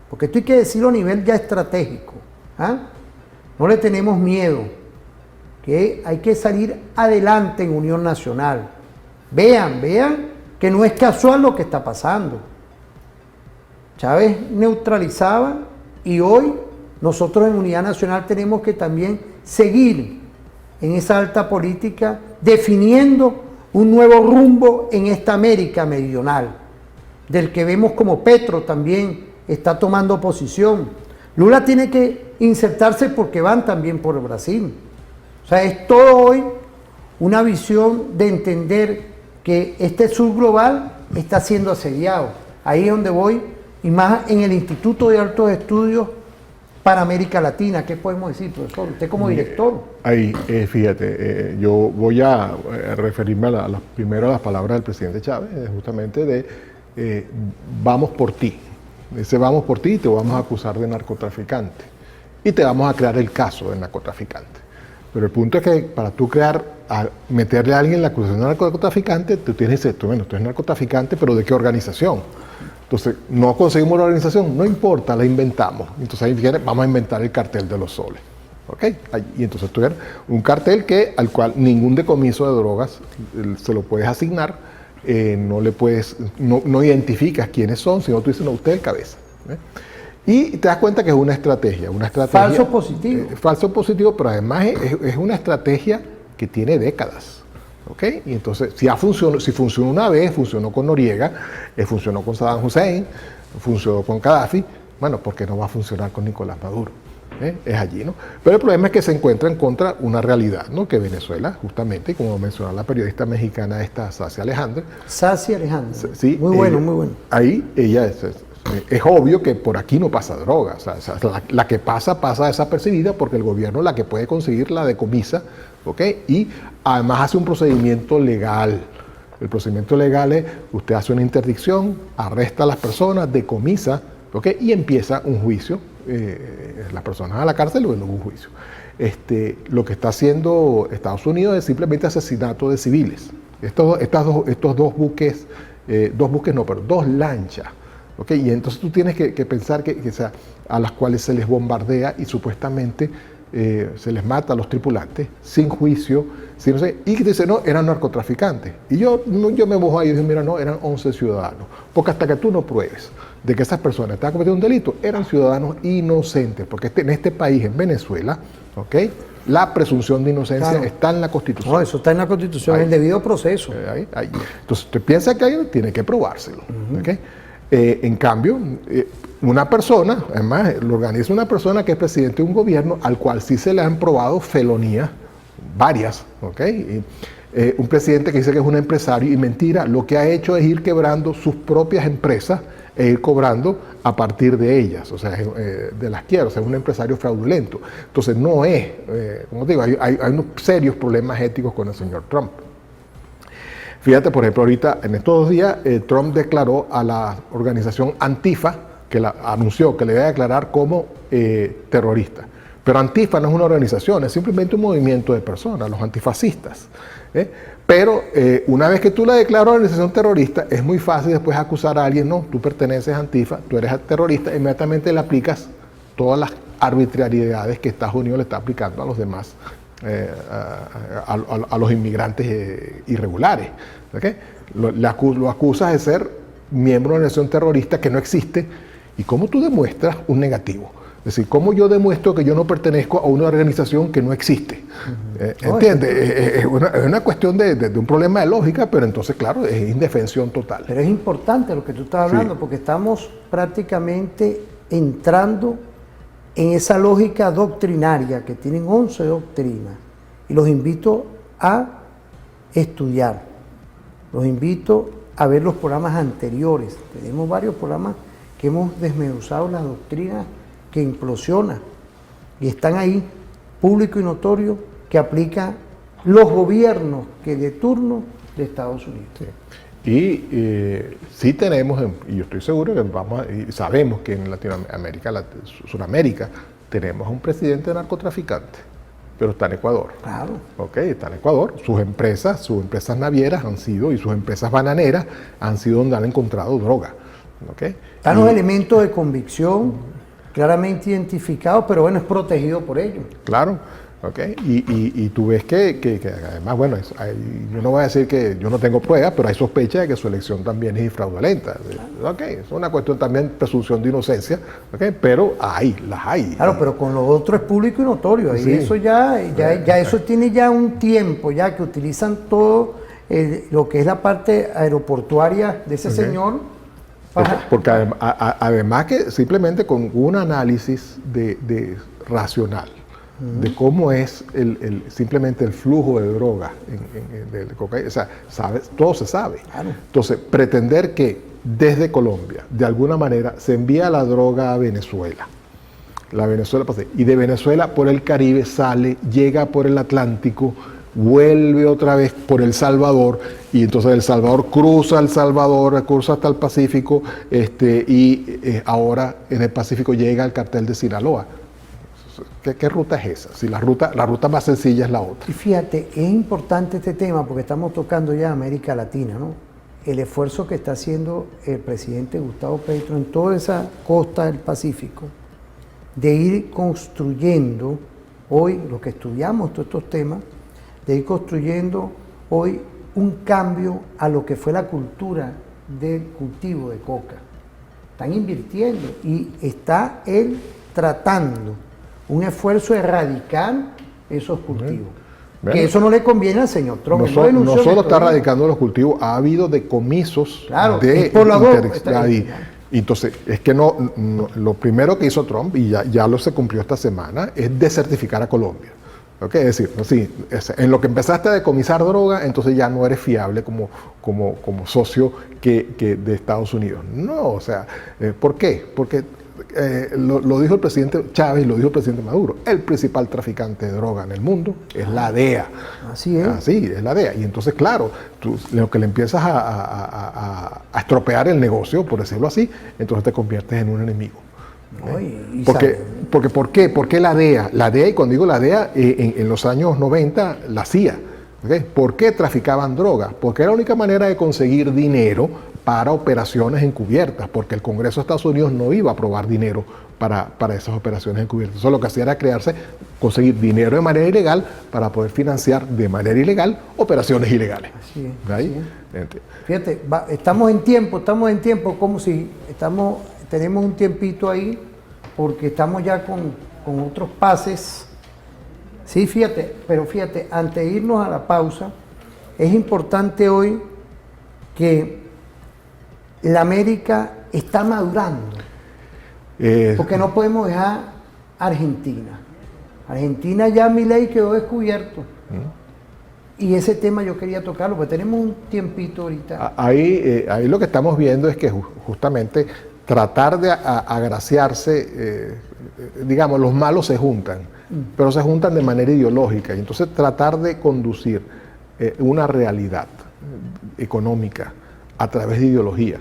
S3: Porque esto hay que decirlo a nivel ya estratégico. ¿Ah? No le tenemos miedo, que hay que salir adelante en unión nacional. Vean que no es casual lo que está pasando. Chávez neutralizaba y hoy nosotros en Unidad Nacional tenemos que también seguir en esa alta política definiendo un nuevo rumbo en esta América meridional, del que vemos como Petro también está tomando posición. Lula tiene que insertarse porque van también por Brasil. O sea, es todo hoy una visión de entender que este sur global está siendo asediado. Ahí es donde voy, y más en el Instituto de Altos Estudios para América Latina. ¿Qué podemos decir, profesor? Usted como director.
S4: Ahí, fíjate, yo voy a referirme primero a las palabras del presidente Chávez, justamente de vamos por ti. Dice, vamos por ti y te vamos a acusar de narcotraficante. Y te vamos a crear el caso de narcotraficante. Pero el punto es que para tú meterle a alguien la acusación de narcotraficante, tú tienes que decir, bueno, tú eres narcotraficante, pero ¿de qué organización? Entonces, no conseguimos la organización, no importa, la inventamos. Entonces ahí viene, vamos a inventar el cartel de los soles. ¿Ok? Y entonces tú eres un cartel al cual ningún decomiso de drogas se lo puedes asignar, no identificas quiénes son, sino tú dices, no, usted es el cabeza. Y te das cuenta que es una estrategia.
S3: Falso positivo.
S4: Falso positivo, pero además es una estrategia que tiene décadas. ¿Ok? Y entonces, si funcionó una vez, funcionó con Noriega, funcionó con Saddam Hussein, funcionó con Gaddafi, bueno, ¿por qué no va a funcionar con Nicolás Maduro? Es allí, ¿no? Pero el problema es que se encuentra en contra una realidad, ¿no? Que Venezuela, justamente, como mencionó la periodista mexicana esta, Sacy Alejandre.
S3: Sacy Alejandre.
S4: Sí,
S3: muy bueno, muy bueno.
S4: Ahí ella es obvio que por aquí no pasa droga. O sea, la que pasa desapercibida porque el gobierno la que puede conseguir la decomisa, ¿ok? Y además hace un procedimiento legal. El procedimiento legal es, usted hace una interdicción, arresta a las personas, decomisa, ¿ok? Y empieza un juicio. Las personas a la cárcel o en un juicio. Lo que está haciendo Estados Unidos es simplemente asesinato de civiles. Estos dos buques, dos lanchas. ¿Okay? Y entonces tú tienes que pensar que a las cuales se les bombardea y supuestamente se les mata a los tripulantes sin juicio, no sé, y que dice, no, eran narcotraficantes. Y yo me mojo ahí y digo, mira, no, eran 11 ciudadanos. Porque hasta que tú no pruebes de que esas personas estaban cometiendo un delito, eran ciudadanos inocentes. Porque en este país, en Venezuela, ¿okay? La presunción de inocencia está en la Constitución.
S3: No, eso está en la Constitución, en el debido proceso.
S4: Ahí. Entonces, usted piensa que hay, tiene que probárselo. ¿Okay? En cambio, una persona, además, lo organiza una persona que es presidente de un gobierno al cual sí se le han probado felonías, varias, ¿ok? Un presidente que dice que es un empresario y mentira, lo que ha hecho es ir quebrando sus propias empresas e ir cobrando a partir de ellas, o sea, de las quiebras, o sea, es un empresario fraudulento. Entonces no es, como digo, hay unos serios problemas éticos con el señor Trump. Fíjate, por ejemplo, ahorita, en estos 2 días, Trump declaró a la organización Antifa, que anunció que le iba a declarar como terrorista. Pero Antifa no es una organización, es simplemente un movimiento de personas, los antifascistas. Pero una vez que tú la declaras organización terrorista, es muy fácil después acusar a alguien, no, tú perteneces a Antifa, tú eres terrorista, inmediatamente le aplicas todas las arbitrariedades que Estados Unidos le está aplicando a los demás. A los inmigrantes irregulares. ¿Okay? Lo acusas de ser miembro de una organización terrorista que no existe. ¿Y cómo tú demuestras un negativo? Es decir, ¿cómo yo demuestro que yo no pertenezco a una organización que no existe? ¿Entiendes? Es una cuestión de un problema de lógica, pero entonces, claro, es indefensión total.
S3: Pero es importante lo que tú estás hablando, porque estamos prácticamente entrando en esa lógica doctrinaria que tienen 11 doctrinas, y los invito a estudiar, los invito a ver los programas anteriores. Tenemos varios programas que hemos desmenuzado la doctrina que implosiona y están ahí, público y notorio, que aplican los gobiernos que de turno de Estados Unidos.
S4: Sí. Y sí tenemos, y yo estoy seguro que y sabemos que en Latinoamérica, Sudamérica, tenemos un presidente narcotraficante, pero está en Ecuador.
S3: Claro.
S4: Ok, está en Ecuador. Sus empresas navieras han sido, y sus empresas bananeras han sido donde han encontrado droga. Okay.
S3: Están los elementos de convicción claramente identificados, pero bueno, es protegido por ellos.
S4: Claro. Okay. Y tú ves que además, bueno, yo no voy a decir que yo no tengo pruebas, pero hay sospecha de que su elección también es fraudulenta. Okay. Es una cuestión también de presunción de inocencia, okay. Pero las hay.
S3: Claro, pero con lo otro es público y notorio. Ahí sí. Eso ya eso tiene ya un tiempo, ya que utilizan todo lo que es la parte aeroportuaria de ese
S4: okay.
S3: señor.
S4: Porque además que simplemente con un análisis racional, de cómo es simplemente el flujo de droga de cocaína, o sea, todo se sabe. Claro. Entonces, pretender que desde Colombia, de alguna manera, se envía la droga a Venezuela, y de Venezuela por el Caribe sale, llega por el Atlántico, vuelve otra vez por El Salvador, y entonces El Salvador cruza hasta el Pacífico, ahora en el Pacífico llega al cartel de Sinaloa. ¿Qué ruta es esa? Si la ruta más sencilla es la otra.
S3: Y fíjate, es importante este tema porque estamos tocando ya América Latina, ¿no? El esfuerzo que está haciendo el presidente Gustavo Petro en toda esa costa del Pacífico de ir construyendo hoy, los que estudiamos todos estos temas, de ir construyendo hoy un cambio a lo que fue la cultura del cultivo de coca. Están invirtiendo y está él tratando un esfuerzo de erradicar esos cultivos. Bueno, que eso no le conviene al señor Trump.
S4: No solo está erradicando los cultivos, ha habido decomisos de entonces, es que lo primero que hizo Trump, y ya se cumplió esta semana, es desertificar a Colombia. ¿Okay? Es decir, en lo que empezaste a decomisar droga, entonces ya no eres fiable como socio de Estados Unidos. No, o sea, ¿por qué? Porque lo dijo el presidente Chávez y lo dijo el presidente Maduro. El principal traficante de droga en el mundo es la DEA. Así es. Así es la DEA. Y entonces, claro, tú lo que le empiezas a estropear el negocio, por decirlo así, entonces te conviertes en un enemigo. ¿Por qué? ¿Por qué la DEA? La DEA, y cuando digo la DEA, en los años 90, la CIA. ¿Okay? ¿Por qué traficaban drogas? Porque era la única manera de conseguir dinero para operaciones encubiertas, porque el Congreso de Estados Unidos no iba a aprobar dinero para esas operaciones encubiertas. Eso lo que hacía era conseguir dinero de manera ilegal para poder financiar de manera ilegal operaciones ilegales. Así es.
S3: Así es. Fíjate, estamos en tiempo, como si tenemos un tiempito ahí, porque estamos ya con otros pases. Sí, pero fíjate, antes de irnos a la pausa, es importante hoy que la América está madurando, porque no podemos dejar Argentina. Argentina ya Milei quedó descubierto. Y ese tema yo quería tocarlo, porque tenemos un tiempito ahorita.
S4: Ahí lo que estamos viendo es que justamente tratar de agraciarse, digamos, los malos se juntan, pero se juntan de manera ideológica. Y entonces tratar de conducir una realidad económica a través de ideología.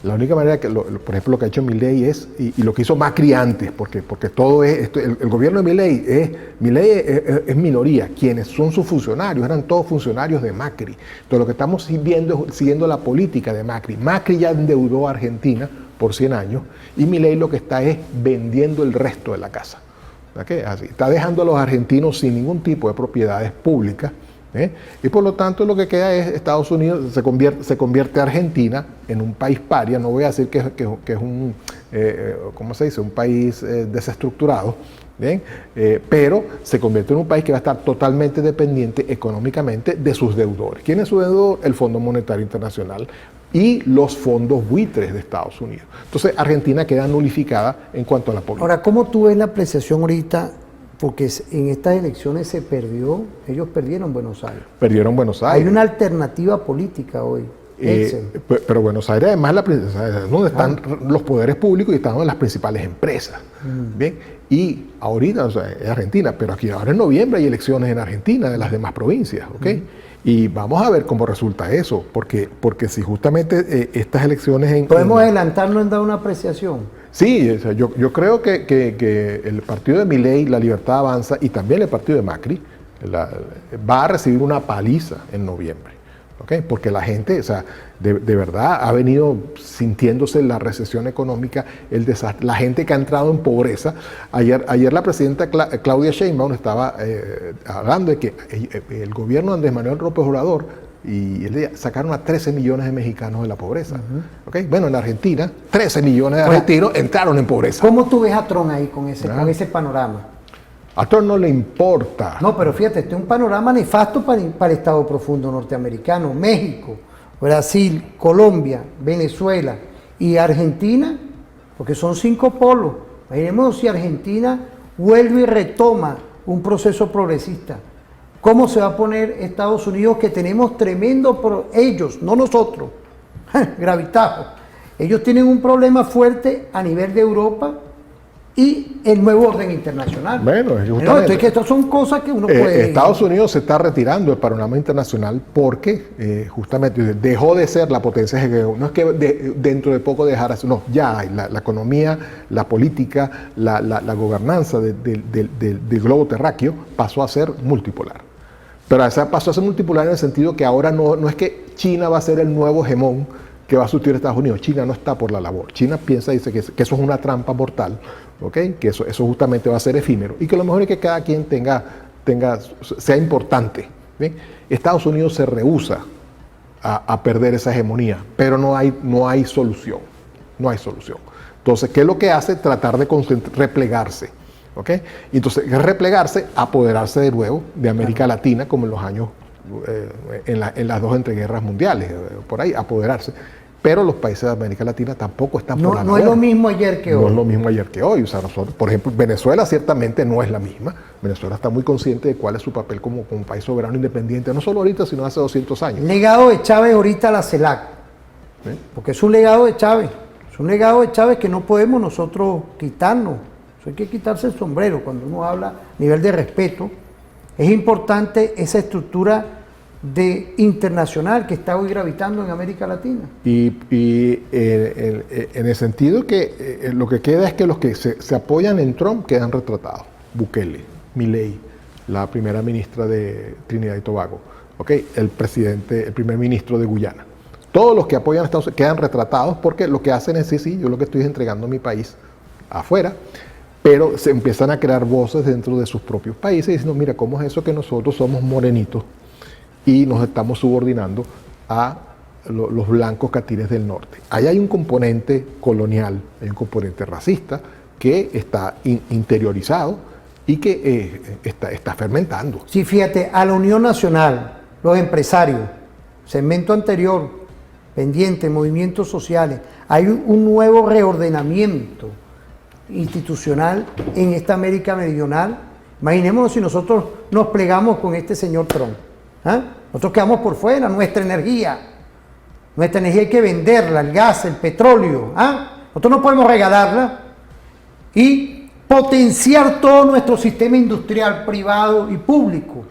S4: La única manera que, por ejemplo, lo que ha hecho Milei es, y lo que hizo Macri antes, porque todo es, el gobierno de Milei es minoría, quienes son sus funcionarios, eran todos funcionarios de Macri. Entonces lo que estamos viendo es siguiendo la política de Macri. Macri ya endeudó a Argentina por 100 años, y Milei lo que está es vendiendo el resto de la casa. ¿Okay? Así, está dejando a los argentinos sin ningún tipo de propiedades públicas, y por lo tanto lo que queda es Estados Unidos, se convierte Argentina en un país paria. No voy a decir que es un, ¿cómo se dice?, un país desestructurado, ¿bien? Pero se convierte en un país que va a estar totalmente dependiente económicamente de sus deudores. ¿Quién es su deudor? El Fondo Monetario Internacional y los fondos buitres de Estados Unidos. Entonces Argentina queda nulificada en cuanto a la política.
S3: Ahora, ¿cómo tú ves la apreciación ahorita? Porque en estas elecciones ellos perdieron Buenos Aires.
S4: Perdieron Buenos Aires.
S3: Hay una alternativa política hoy.
S4: Pero Buenos Aires además es donde están los poderes públicos y están donde las principales empresas. ¿Bien? Y ahorita, o sea, es Argentina, pero aquí ahora en noviembre hay elecciones en Argentina de las demás provincias. ¿Ok? Y vamos a ver cómo resulta eso, porque si justamente estas elecciones...
S3: ¿Podemos adelantarnos en dar una apreciación?
S4: Sí, o sea, yo creo que el partido de Milei, La Libertad Avanza, y también el partido de Macri, va a recibir una paliza en noviembre. ¿Okay? Porque la gente, o sea, de verdad ha venido sintiéndose la recesión económica, el desastre, la gente que ha entrado en pobreza. Ayer la presidenta Claudia Sheinbaum estaba hablando de que el gobierno de Andrés Manuel López Obrador y él sacaron a 13 millones de mexicanos de la pobreza. ¿Okay? Bueno, en Argentina, 13 millones de argentinos entraron en pobreza.
S3: ¿Cómo tú ves a Trump ahí con ese panorama?
S4: A Trump no le importa.
S3: No, pero fíjate, este es un panorama nefasto para el Estado profundo norteamericano. México, Brasil, Colombia, Venezuela y Argentina, porque son 5 polos. Imaginemos si Argentina vuelve y retoma un proceso progresista. ¿Cómo se va a poner Estados Unidos, que tenemos tremendo ellos, no nosotros, gravitajo? Ellos tienen un problema fuerte a nivel de Europa y el nuevo orden internacional.
S4: Bueno,
S3: entonces, que estas son cosas que uno puede...
S4: Estados Unidos se está retirando del panorama internacional porque justamente dejó de ser la potencia hegemónica. No es que dentro de poco dejará de ser, no, ya hay la economía, la política, la gobernanza del globo terráqueo pasó a ser multipolar. Pero pasó a ser multipolar en el sentido que ahora no es que China va a ser el nuevo hegemón que va a sustituir a Estados Unidos. China no está por la labor. China dice que eso es una trampa mortal, ¿okay? Que eso justamente va a ser efímero y que lo mejor es que cada quien sea importante. ¿Bien? Estados Unidos se rehúsa a perder esa hegemonía, pero no hay solución. No hay solución. Entonces, ¿qué es lo que hace? Tratar de replegarse. ¿Okay? Entonces, replegarse, apoderarse de nuevo de América Latina, como en los años, en las 2 entreguerras mundiales, por ahí, apoderarse. Pero los países de América Latina tampoco están por la labor.
S3: No es lo mismo ayer que hoy.
S4: No es lo mismo ayer que hoy. O sea, nosotros, por ejemplo, Venezuela ciertamente no es la misma. Venezuela está muy consciente de cuál es su papel como un país soberano independiente, no solo ahorita, sino hace 200 años.
S3: El legado de Chávez ahorita a la CELAC, ¿sí? Porque es un legado de Chávez. Es un legado de Chávez que no podemos nosotros quitarnos. Eso hay que quitarse el sombrero cuando uno habla a nivel de respeto. Es importante esa estructura internacional que está hoy gravitando en América Latina.
S4: Y en el sentido que lo que queda es que los que se apoyan en Trump quedan retratados. Bukele, Milei, la primera ministra de Trinidad y Tobago, ¿okay? El primer ministro de Guyana. Todos los que apoyan a Estados Unidos quedan retratados porque lo que hacen es, sí, yo lo que estoy es entregando mi país afuera, pero se empiezan a crear voces dentro de sus propios países diciendo, mira, ¿cómo es eso que nosotros somos morenitos y nos estamos subordinando a los blancos catires del norte? Ahí hay un componente colonial, hay un componente racista que está interiorizado y que está fermentando.
S3: Sí, fíjate, a la Unión Nacional, los empresarios, segmento anterior, pendiente, movimientos sociales, hay un nuevo reordenamiento institucional en esta América Meridional. Imaginémonos si nosotros nos plegamos con este señor Trump. Nosotros quedamos por fuera, nuestra energía hay que venderla, el gas, el petróleo, nosotros no podemos regalarla y potenciar todo nuestro sistema industrial privado y público.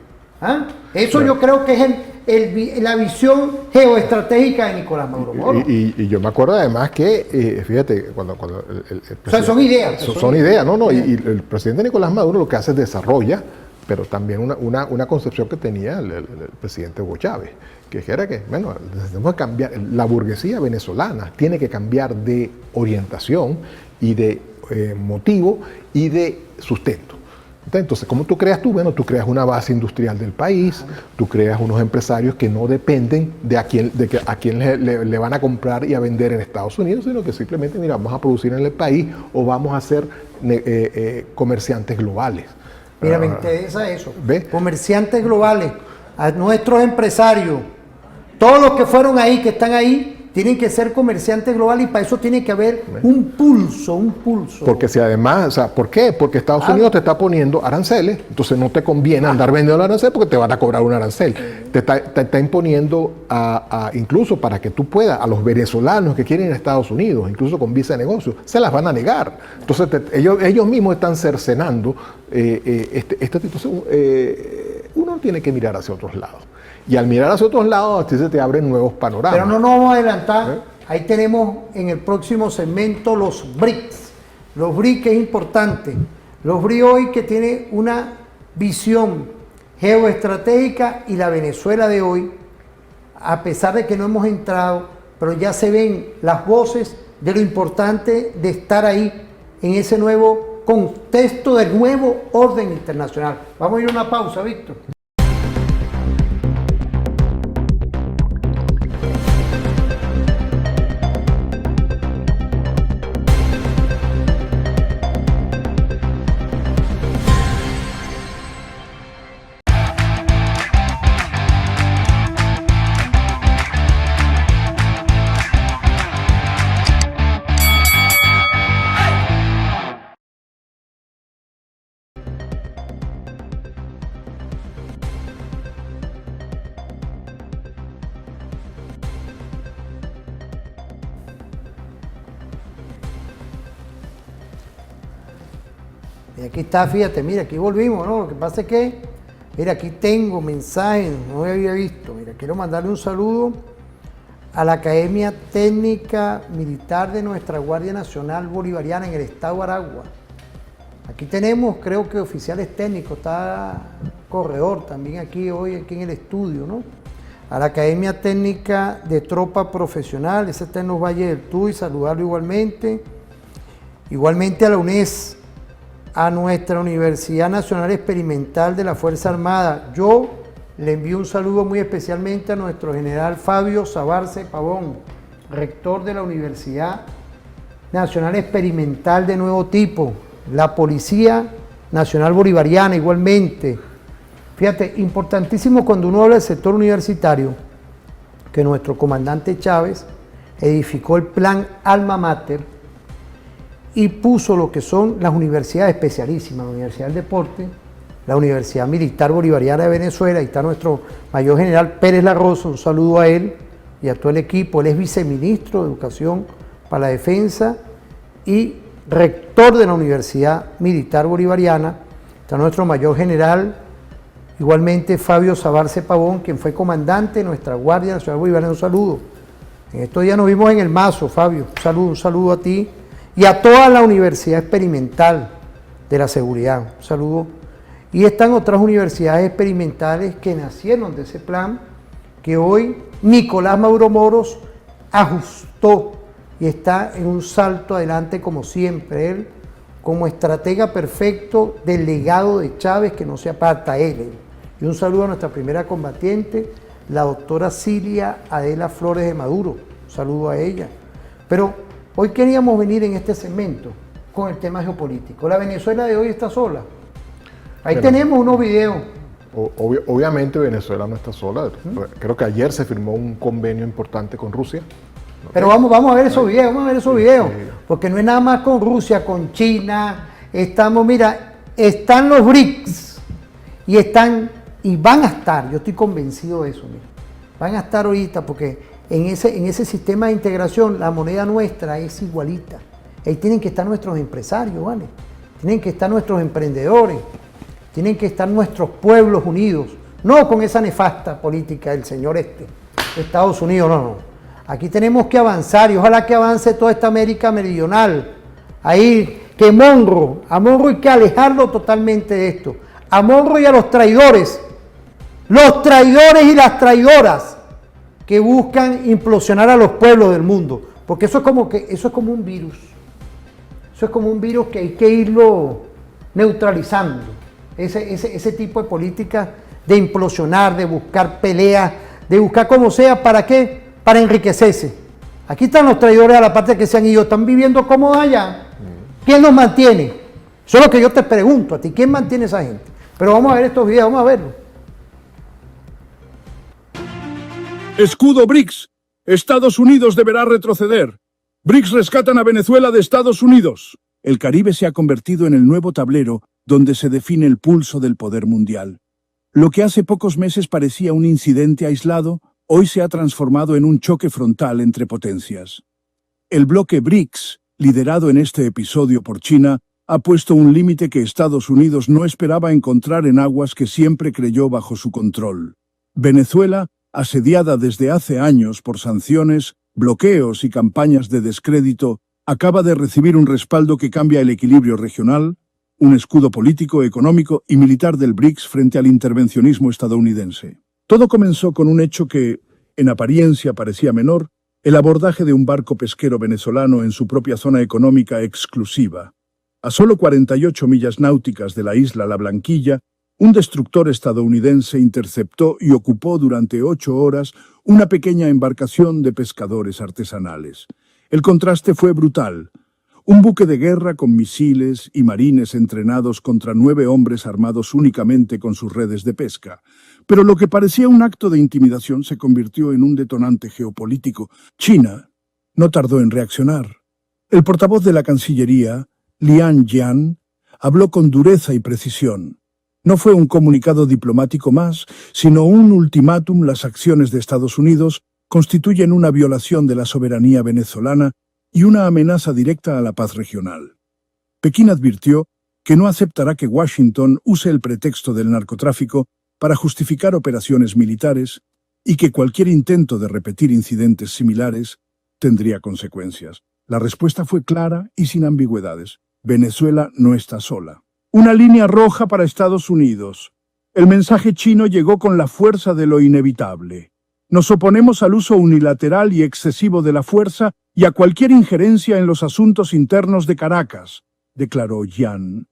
S3: Eso yo creo que es la visión geoestratégica de Nicolás Maduro Moro.
S4: Y yo me acuerdo además que, fíjate, cuando
S3: o sea, son ideas.
S4: Son ideas, y el presidente Nicolás Maduro lo que hace es desarrolla, pero también una concepción que tenía el presidente Hugo Chávez, que era que, bueno, tenemos que cambiar, la burguesía venezolana tiene que cambiar de orientación y de motivo y de sustento. Entonces, ¿cómo tú creas tú? Bueno, tú creas una base industrial del país, tú creas unos empresarios que no dependen de a quién le van a comprar y a vender en Estados Unidos, sino que simplemente, mira, vamos a producir en el país o vamos a ser comerciantes globales.
S3: Mira, me interesa eso.
S4: ¿Ves?
S3: Comerciantes globales, a nuestros empresarios, todos los que fueron ahí, que están ahí, tienen que ser comerciantes globales y para eso tiene que haber un pulso.
S4: Porque si además, o sea, ¿por qué? Porque Estados Unidos te está poniendo aranceles, entonces no te conviene andar vendiendo arancel porque te van a cobrar un arancel. Te está imponiendo incluso para que tú puedas, a los venezolanos que quieren ir a Estados Unidos, incluso con visa de negocio, se las van a negar. Entonces ellos mismos están cercenando esta situación. Uno tiene que mirar hacia otros lados. Y al mirar hacia otros lados, así se te abren nuevos panoramas.
S3: Pero no nos vamos a adelantar. Ahí tenemos en el próximo segmento los BRICS. Los BRICS es importante. Los BRICS hoy que tiene una visión geoestratégica y la Venezuela de hoy, a pesar de que no hemos entrado, pero ya se ven las voces de lo importante de estar ahí en ese nuevo contexto del nuevo orden internacional. Vamos a ir a una pausa, Víctor. Y aquí está, fíjate, mira, aquí volvimos, ¿no? Lo que pasa es que, mira, aquí tengo mensajes, no había visto. Mira, quiero mandarle un saludo a la Academia Técnica Militar de nuestra Guardia Nacional Bolivariana en el estado de Aragua. Aquí tenemos, creo que oficiales técnicos, está corredor también aquí hoy, aquí en el estudio, ¿no? A la Academia Técnica de Tropa Profesional, ese está en los Valles del Tuy, saludarlo igualmente. Igualmente a la UNES, a nuestra Universidad Nacional Experimental de la Fuerza Armada. Yo le envío un saludo muy especialmente a nuestro general Fabio Sabarce Pavón, rector de la Universidad Nacional Experimental de nuevo tipo, la Policía Nacional Bolivariana igualmente. Fíjate, importantísimo cuando uno habla del sector universitario, que nuestro comandante Chávez edificó el plan Alma Mater, y puso lo que son las universidades especialísimas, la Universidad del Deporte, la Universidad Militar Bolivariana de Venezuela. Ahí está nuestro mayor general Pérez Larroso, un saludo a él y a todo el equipo. Él es viceministro de Educación para la Defensa y rector de la Universidad Militar Bolivariana. Está nuestro mayor general, igualmente Fabio Sabarce Pavón, quien fue comandante de nuestra Guardia Nacional Bolivariana. Un saludo. En estos días nos vimos en el Mazo, Fabio. Un saludo a ti y a toda la Universidad Experimental de la Seguridad. Un saludo. Y están otras universidades experimentales que nacieron de ese plan, que hoy Nicolás Maduro Moros ajustó y está en un salto adelante como siempre. Él, como estratega perfecto del legado de Chávez, que no se aparta él. Y un saludo a nuestra primera combatiente, la doctora Cilia Adela Flores de Maduro. Un saludo a ella. Pero hoy queríamos venir en este segmento con el tema geopolítico. La Venezuela de hoy está sola. Ahí tenemos unos videos.
S4: Obviamente Venezuela no está sola. Creo que ayer se firmó un convenio importante con Rusia.
S3: Pero vamos a ver esos videos, porque no es nada más con Rusia, con China. Están los BRICS y van a estar, yo estoy convencido de eso, mira. Van a estar ahorita porque en ese sistema de integración, la moneda nuestra es igualita. Ahí tienen que estar nuestros empresarios, ¿vale? Tienen que estar nuestros emprendedores, tienen que estar nuestros pueblos unidos, no con esa nefasta política del señor Estados Unidos, no. Aquí tenemos que avanzar y ojalá que avance toda esta América meridional. Ahí, que a Monroe hay que alejarlo totalmente de esto. A Monroe y a los traidores y las traidoras, que buscan implosionar a los pueblos del mundo, porque eso es como un virus. Eso es como un virus que hay que irlo neutralizando. Ese tipo de política de implosionar, de buscar peleas, de buscar como sea, ¿para qué? Para enriquecerse. Aquí están los traidores a la parte que se han ido, están viviendo cómodos allá. ¿Quién los mantiene? Eso es lo que yo te pregunto a ti, ¿quién mantiene a esa gente? Pero vamos a ver estos videos, vamos a verlos.
S7: Escudo BRICS, Estados Unidos deberá retroceder. BRICS rescatan a Venezuela de Estados Unidos. El Caribe se ha convertido en el nuevo tablero donde se define el pulso del poder mundial. Lo que hace pocos meses parecía un incidente aislado, hoy se ha transformado en un choque frontal entre potencias. El bloque BRICS, liderado en este episodio por China, ha puesto un límite que Estados Unidos no esperaba encontrar en aguas que siempre creyó bajo su control. Venezuela, asediada desde hace años por sanciones, bloqueos y campañas de descrédito, acaba de recibir un respaldo que cambia el equilibrio regional, un escudo político, económico y militar del BRICS frente al intervencionismo estadounidense. Todo comenzó con un hecho que, en apariencia, parecía menor: el abordaje de un barco pesquero venezolano en su propia zona económica exclusiva. A solo 48 millas náuticas de la isla La Blanquilla, un destructor estadounidense interceptó y ocupó durante 8 horas una pequeña embarcación de pescadores artesanales. El contraste fue brutal. Un buque de guerra con misiles y marines entrenados contra 9 hombres armados únicamente con sus redes de pesca. Pero lo que parecía un acto de intimidación se convirtió en un detonante geopolítico. China no tardó en reaccionar. El portavoz de la Cancillería, Lian Jian, habló con dureza y precisión. No fue un comunicado diplomático más, sino un ultimátum. Las acciones de Estados Unidos constituyen una violación de la soberanía venezolana y una amenaza directa a la paz regional. Pekín advirtió que no aceptará que Washington use el pretexto del narcotráfico para justificar operaciones militares y que cualquier intento de repetir incidentes similares tendría consecuencias. La respuesta fue clara y sin ambigüedades. Venezuela no está sola. Una línea roja para Estados Unidos. El mensaje chino llegó con la fuerza de lo inevitable. Nos oponemos al uso unilateral y excesivo de la fuerza y a cualquier injerencia en los asuntos internos de Caracas, declaró Jian.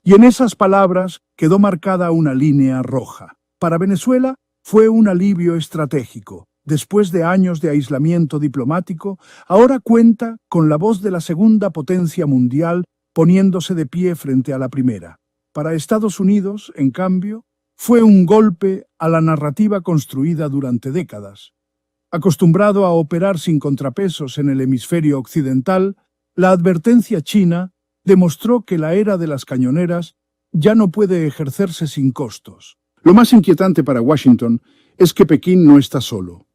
S7: Y en esas palabras quedó marcada una línea roja. Para Venezuela fue un alivio estratégico. Después de años de aislamiento diplomático, ahora cuenta con la voz de la segunda potencia mundial poniéndose de pie frente a la primera. Para Estados Unidos, en cambio, fue un golpe a la narrativa construida durante décadas. Acostumbrado a operar sin contrapesos en el hemisferio occidental, la advertencia china demostró que la era de las cañoneras ya no puede ejercerse sin costos. Lo más inquietante para Washington es que Pekín no está solo.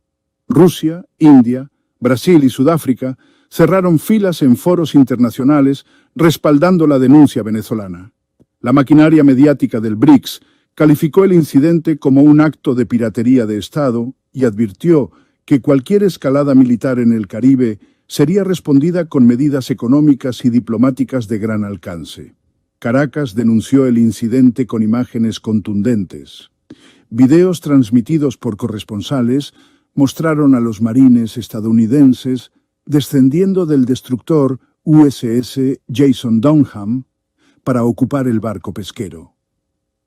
S7: Rusia, India, Brasil y Sudáfrica cerraron filas en foros internacionales respaldando la denuncia venezolana. La maquinaria mediática del BRICS calificó el incidente como un acto de piratería de Estado y advirtió que cualquier escalada militar en el Caribe sería respondida con medidas económicas y diplomáticas de gran alcance. Caracas denunció el incidente con imágenes contundentes. Videos transmitidos por corresponsales mostraron a los marines estadounidenses descendiendo del destructor USS Jason Dunham para ocupar el barco pesquero.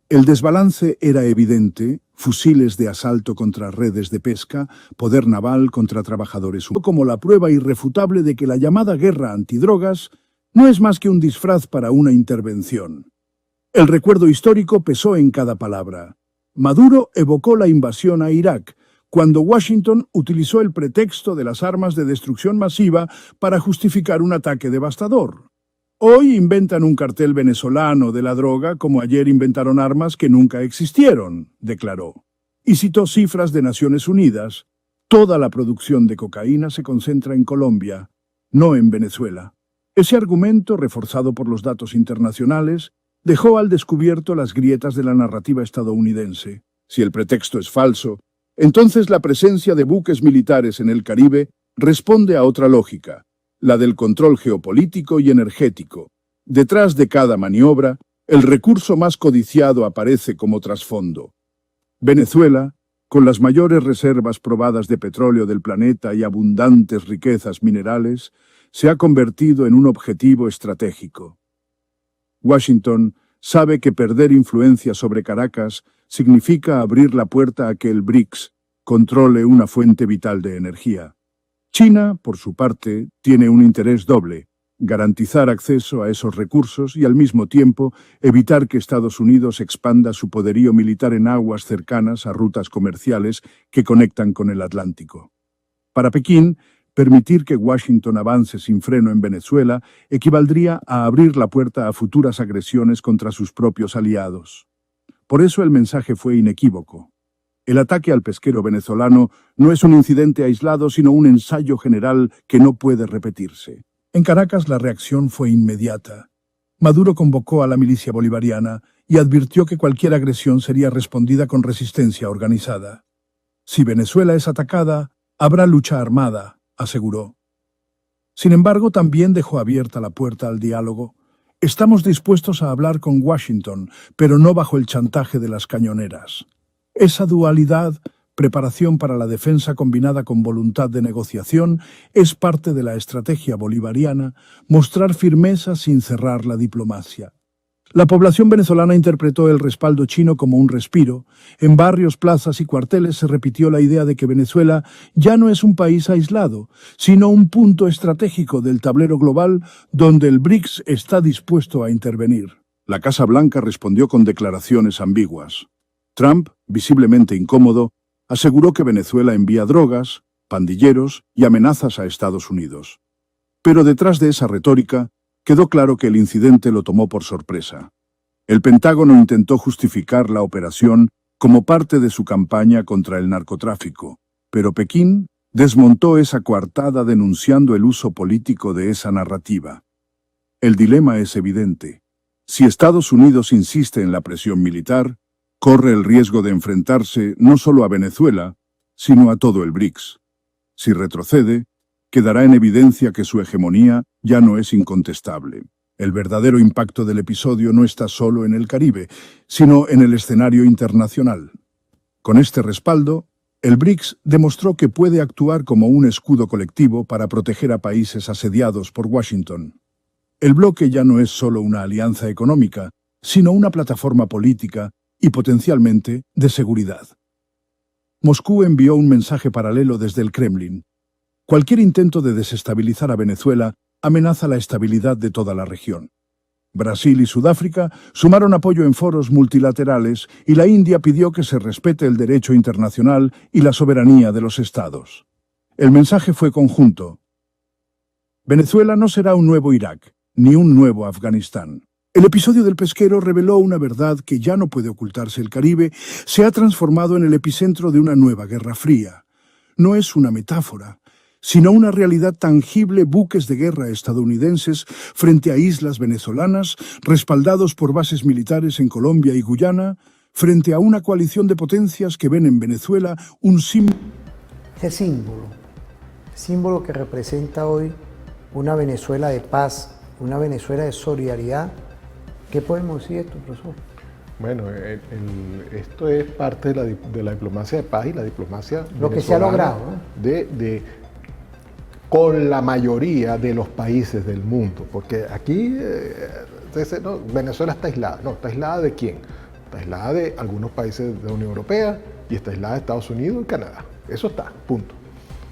S7: El desbalance era evidente: fusiles de asalto contra redes de pesca, poder naval contra trabajadores humanos, como la prueba irrefutable de que la llamada guerra antidrogas no es más que un disfraz para una intervención. El recuerdo histórico pesó en cada palabra. Maduro evocó la invasión a Irak, cuando Washington utilizó el pretexto de las armas de destrucción masiva para justificar un ataque devastador. Hoy inventan un cartel venezolano de la droga como ayer inventaron armas que nunca existieron, declaró. Y citó cifras de Naciones Unidas. Toda la producción de cocaína se concentra en Colombia, no en Venezuela. Ese argumento, reforzado por los datos internacionales, dejó al descubierto las grietas de la narrativa estadounidense. Si el pretexto es falso, entonces la presencia de buques militares en el Caribe responde a otra lógica: la del control geopolítico y energético. Detrás de cada maniobra, el recurso más codiciado aparece como trasfondo. Venezuela, con las mayores reservas probadas de petróleo del planeta y abundantes riquezas minerales, se ha convertido en un objetivo estratégico. Washington sabe que perder influencia sobre Caracas significa abrir la puerta a que el BRICS controle una fuente vital de energía. China, por su parte, tiene un interés doble: garantizar acceso a esos recursos y al mismo tiempo evitar que Estados Unidos expanda su poderío militar en aguas cercanas a rutas comerciales que conectan con el Atlántico. Para Pekín, permitir que Washington avance sin freno en Venezuela equivaldría a abrir la puerta a futuras agresiones contra sus propios aliados. Por eso el mensaje fue inequívoco. El ataque al pesquero venezolano no es un incidente aislado, sino un ensayo general que no puede repetirse. En Caracas la reacción fue inmediata. Maduro convocó a la milicia bolivariana y advirtió que cualquier agresión sería respondida con resistencia organizada. Si Venezuela es atacada, habrá lucha armada, aseguró. Sin embargo, también dejó abierta la puerta al diálogo. Estamos dispuestos a hablar con Washington, pero no bajo el chantaje de las cañoneras. Esa dualidad, preparación para la defensa combinada con voluntad de negociación, es parte de la estrategia bolivariana, mostrar firmeza sin cerrar la diplomacia. La población venezolana interpretó el respaldo chino como un respiro. En barrios, plazas y cuarteles se repitió la idea de que Venezuela ya no es un país aislado, sino un punto estratégico del tablero global donde el BRICS está dispuesto a intervenir. La Casa Blanca respondió con declaraciones ambiguas. Trump, visiblemente incómodo, aseguró que Venezuela envía drogas, pandilleros y amenazas a Estados Unidos. Pero detrás de esa retórica, quedó claro que el incidente lo tomó por sorpresa. El Pentágono intentó justificar la operación como parte de su campaña contra el narcotráfico, pero Pekín desmontó esa coartada denunciando el uso político de esa narrativa. El dilema es evidente. Si Estados Unidos insiste en la presión militar, corre el riesgo de enfrentarse no solo a Venezuela, sino a todo el BRICS. Si retrocede, quedará en evidencia que su hegemonía ya no es incontestable. El verdadero impacto del episodio no está solo en el Caribe, sino en el escenario internacional. Con este respaldo, el BRICS demostró que puede actuar como un escudo colectivo para proteger a países asediados por Washington. El bloque ya no es solo una alianza económica, sino una plataforma política y potencialmente de seguridad. Moscú envió un mensaje paralelo desde el Kremlin. Cualquier intento de desestabilizar a Venezuela amenaza la estabilidad de toda la región. Brasil y Sudáfrica sumaron apoyo en foros multilaterales y la India pidió que se respete el derecho internacional y la soberanía de los estados. El mensaje fue conjunto. Venezuela no será un nuevo Irak, ni un nuevo Afganistán. El episodio del pesquero reveló una verdad que ya no puede ocultarse. El Caribe se ha transformado en el epicentro de una nueva guerra fría. No es una metáfora, sino una realidad tangible. Buques de guerra estadounidenses frente a islas venezolanas, respaldados por bases militares en Colombia y Guyana, frente a una coalición de potencias que ven en Venezuela un símbolo.
S3: Ese símbolo que representa hoy una Venezuela de paz, una Venezuela de solidaridad. ¿Qué podemos decir de esto, profesor?
S4: Bueno, esto es parte de la diplomacia de paz y la diplomacia
S3: lo que se ha logrado,
S4: ¿no? Con la mayoría de los países del mundo, porque aquí no, Venezuela está aislada. No, ¿está aislada de quién? Está aislada de algunos países de la Unión Europea y está aislada de Estados Unidos y Canadá. Eso está, punto.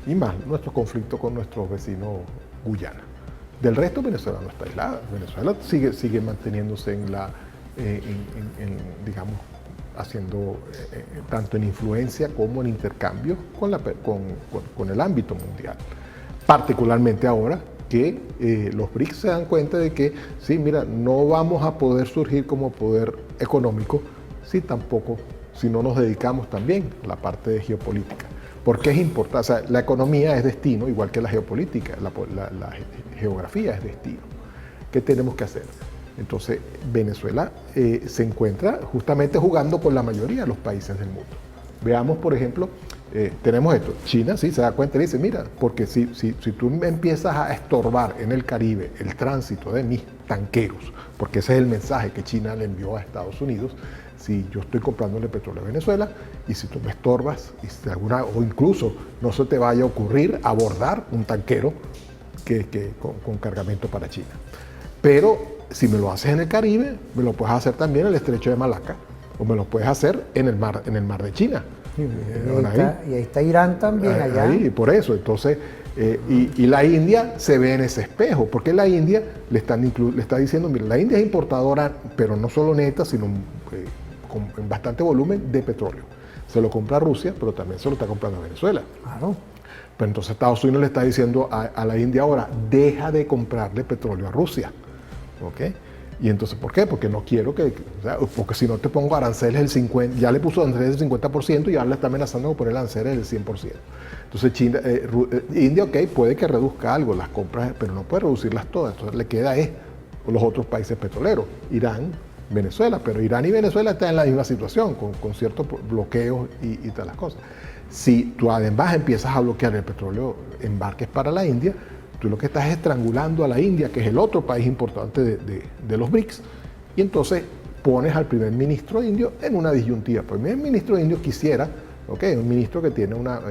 S4: Y más nuestro conflicto con nuestros vecinos Guyana. Del resto, Venezuela no está aislada. Venezuela sigue manteniéndose digamos, haciendo tanto en influencia como en intercambio con el ámbito mundial. Particularmente ahora que los BRICS se dan cuenta de que, sí, mira, no vamos a poder surgir como poder económico si no nos dedicamos también a la parte de geopolítica. Porque es importante, o sea, la economía es destino, igual que la geopolítica, la geografía es destino. ¿Qué tenemos que hacer? Entonces, Venezuela se encuentra justamente jugando con la mayoría de los países del mundo. Veamos, por ejemplo, tenemos esto. China sí se da cuenta y dice, mira, porque si tú me empiezas a estorbar en el Caribe el tránsito de mis tanqueros, porque ese es el mensaje que China le envió a Estados Unidos, si yo estoy comprándole petróleo a Venezuela y si tú me estorbas o incluso no se te vaya a ocurrir abordar un tanquero con cargamento para China. Pero si me lo haces en el Caribe, me lo puedes hacer también en el estrecho de Malaca o me lo puedes hacer en el mar de China. Sí,
S3: y ahí está Irán también allá.
S4: Ahí, por eso, entonces, y la India se ve en ese espejo, porque la India le está diciendo, mira, la India es importadora, pero no solo neta, sino con bastante volumen de petróleo. Se lo compra a Rusia, pero también se lo está comprando a Venezuela.
S3: Claro.
S4: Pero entonces Estados Unidos le está diciendo a la India ahora, deja de comprarle petróleo a Rusia. ¿Ok? Y entonces, ¿por qué? Porque no quiero porque si no te pongo aranceles del 50%, ya le puso aranceles del 50% y ahora le está amenazando con poner aranceles del 100%. Entonces India, ok, puede que reduzca algo las compras, pero no puede reducirlas todas. Entonces le queda los otros países petroleros, Irán, Venezuela, pero Irán y Venezuela están en la misma situación, con ciertos bloqueos y todas las cosas. Si tú además empiezas a bloquear el petróleo, embarques para la India, tú lo que estás estrangulando a la India, que es el otro país importante de los BRICS, y entonces pones al primer ministro indio en una disyuntiva. Pues el primer ministro indio quisiera, un ministro que tiene una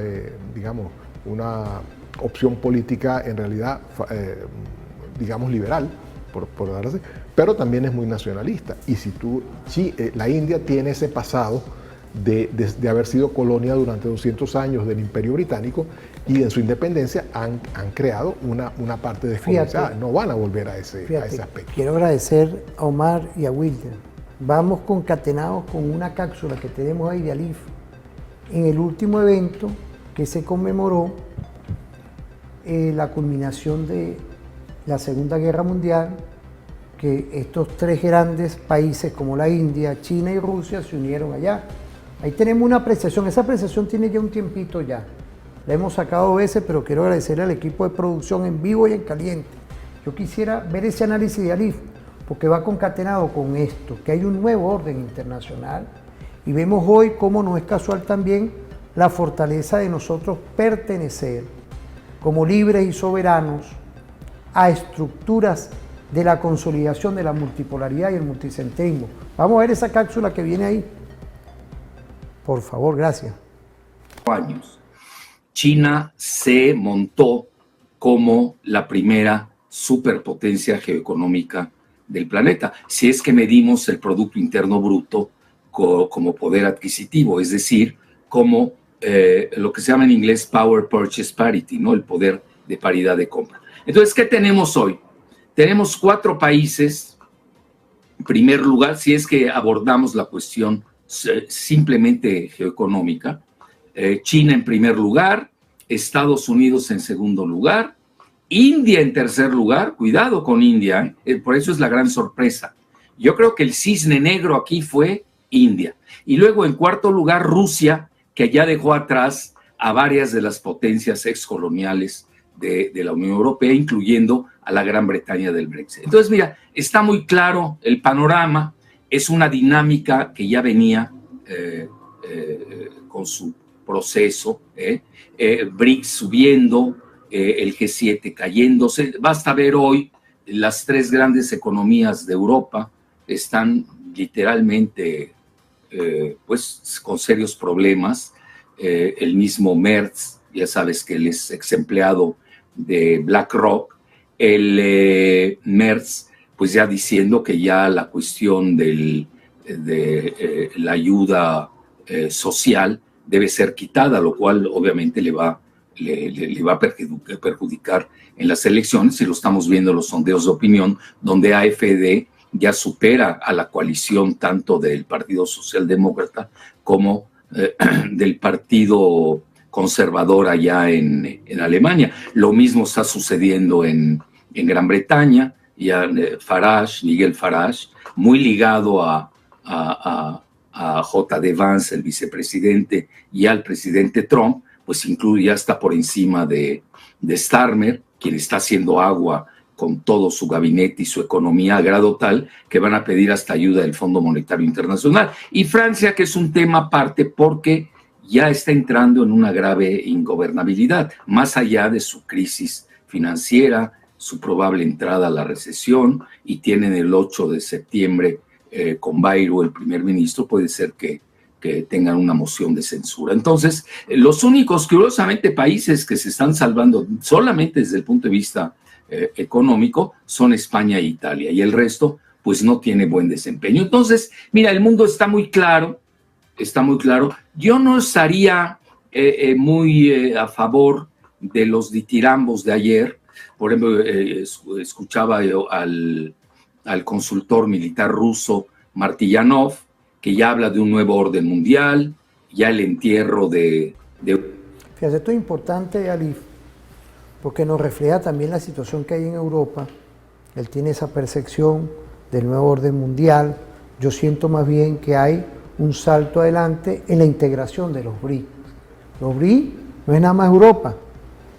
S4: opción política en realidad, liberal, por dar así, pero también es muy nacionalista. Y la India tiene ese pasado de haber sido colonia durante 200 años del Imperio Británico, y en su independencia han creado una parte descolonizada. No van a volver a ese aspecto.
S3: Quiero agradecer a Omar y a Wilder. Vamos concatenados con una cápsula que tenemos ahí de Alif en el último evento que se conmemoró la culminación de la Segunda Guerra Mundial, que estos tres grandes países como la India, China y Rusia se unieron allá. Ahí tenemos una apreciación, esa apreciación tiene ya un tiempito ya. La hemos sacado veces, pero quiero agradecer al equipo de producción en vivo y en caliente. Yo quisiera ver ese análisis de Alif, porque va concatenado con esto, que hay un nuevo orden internacional, y vemos hoy cómo no es casual también la fortaleza de nosotros pertenecer como libres y soberanos a estructuras de la consolidación de la multipolaridad y el multicentrismo. Vamos a ver esa cápsula que viene ahí. Por favor, gracias.
S8: Años. China se montó como la primera superpotencia geoeconómica del planeta, si es que medimos el Producto Interno Bruto como poder adquisitivo, es decir, como lo que se llama en inglés Power Purchase Parity, ¿no? El poder de paridad de compra. Entonces, ¿qué tenemos hoy? Tenemos 4 países, en primer lugar, si es que abordamos la cuestión simplemente geoeconómica, China en primer lugar, Estados Unidos en segundo lugar, India en tercer lugar, cuidado con India, por eso es la gran sorpresa. Yo creo que el cisne negro aquí fue India. Y luego en cuarto lugar Rusia, que ya dejó atrás a varias de las potencias excoloniales de la Unión Europea, incluyendo a la Gran Bretaña del Brexit. Entonces, mira, está muy claro el panorama, es una dinámica que ya venía con su proceso, BRICS subiendo, el G7 cayéndose. Basta ver hoy, las 3 grandes economías de Europa están literalmente pues con serios problemas. El mismo Merz, ya sabes que él es ex empleado de BlackRock, el Merz pues ya diciendo que ya la cuestión de la ayuda social debe ser quitada, lo cual obviamente le va a perjudicar en las elecciones, y lo estamos viendo en los sondeos de opinión, donde AfD ya supera a la coalición tanto del Partido Socialdemócrata como del Partido Conservador allá en Alemania. Lo mismo está sucediendo en Gran Bretaña, ya Miguel Farage, muy ligado a J.D. Vance, el vicepresidente, y al presidente Trump, pues incluye, ya está por encima de Starmer, quien está haciendo agua con todo su gabinete y su economía a grado tal que van a pedir hasta ayuda del Fondo Monetario Internacional. Y Francia, que es un tema aparte porque ya está entrando en una grave ingobernabilidad, más allá de su crisis financiera, su probable entrada a la recesión, y tienen el 8 de septiembre con Bayrou, el primer ministro, puede ser que tengan una moción de censura. Entonces, los únicos, curiosamente, países que se están salvando solamente desde el punto de vista económico son España e Italia, y el resto, pues no tiene buen desempeño. Entonces, mira, el mundo está muy claro, Yo no estaría muy a favor de los ditirambos de ayer. Por ejemplo, escuchaba yo al consultor militar ruso Martillanov, que ya habla de un nuevo orden mundial, ya el entierro de...
S3: Fíjate, esto es importante, Alif, porque nos refleja también la situación que hay en Europa. Él tiene esa percepción del nuevo orden mundial. Yo siento más bien que hay un salto adelante en la integración de los BRICS. Los BRICS no es nada más Europa.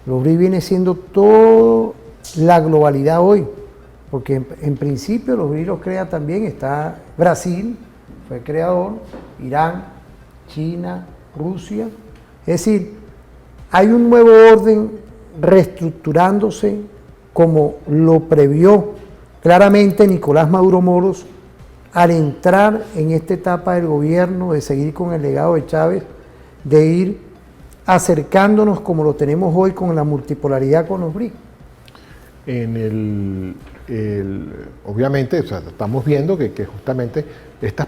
S3: Los BRICS viene siendo toda la globalidad hoy, porque en principio los BRICS los crea también, está Brasil, fue el creador, Irán, China, Rusia. Es decir, hay un nuevo orden reestructurándose como lo previó claramente Nicolás Maduro Moros al entrar en esta etapa del gobierno, de seguir con el legado de Chávez, de ir acercándonos como lo tenemos hoy con la multipolaridad con los BRICS.
S4: Obviamente, o sea, estamos viendo que justamente estas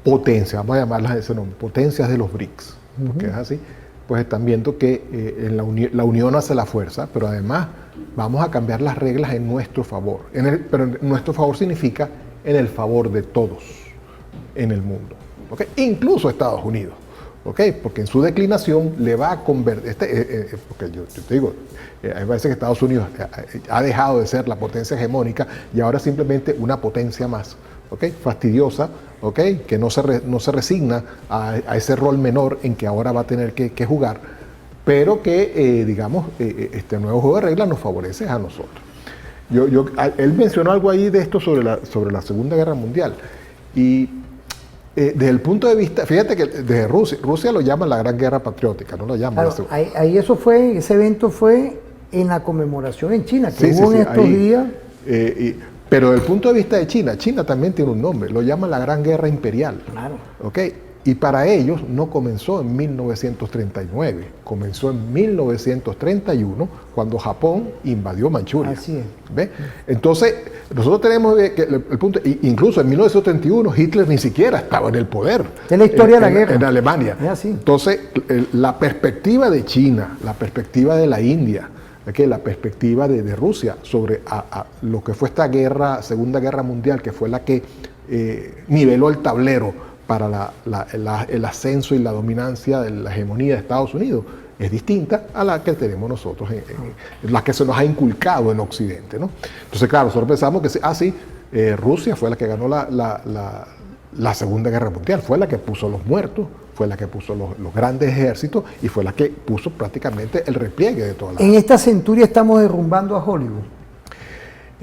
S4: potencias, vamos a llamarlas de ese nombre, potencias de los BRICS, porque es así, pues están viendo que la unión hace la fuerza, pero además vamos a cambiar las reglas en nuestro favor. Pero en nuestro favor significa en el favor de todos en el mundo, ¿okay? Incluso Estados Unidos, ¿okay? Porque en su declinación le va a convertir, porque yo te digo, a mí me parece que Estados Unidos ha dejado de ser la potencia hegemónica y ahora simplemente una potencia más, ¿okay? Fastidiosa, ¿okay? Que no se resigna a ese rol menor en que ahora va a tener que jugar, pero que, digamos, este nuevo juego de reglas nos favorece a nosotros. Él mencionó algo ahí de esto sobre la Segunda Guerra Mundial, y desde el punto de vista, fíjate que desde Rusia lo llaman la Gran Guerra Patriótica, no lo llaman
S3: claro, ahí ese evento fue en la conmemoración en China, que hubo en estos días.
S4: Pero desde el punto de vista de China, China también tiene un nombre, lo llaman la Gran Guerra Imperial. Claro. ¿Okay? Y para ellos no comenzó en 1939, comenzó en 1931, cuando Japón invadió Manchuria. Así es. ¿Ve? Entonces, nosotros tenemos que el punto, incluso en 1931 Hitler ni siquiera estaba en el poder.
S3: Es la historia de la guerra.
S4: En Alemania.
S3: Es así.
S4: Entonces, la perspectiva de China, la perspectiva de la India, la perspectiva de Rusia sobre lo que fue esta guerra, Segunda Guerra Mundial, que fue la que niveló el tablero para el ascenso y la dominancia de la hegemonía de Estados Unidos, es distinta a la que tenemos nosotros, la que se nos ha inculcado en Occidente, ¿no? Entonces, claro, nosotros pensamos que Rusia fue la que ganó la Segunda Guerra Mundial, fue la que puso los muertos, fue la que puso los grandes ejércitos y fue la que puso prácticamente el repliegue de toda la...
S3: En esta centuria estamos derrumbando a Hollywood.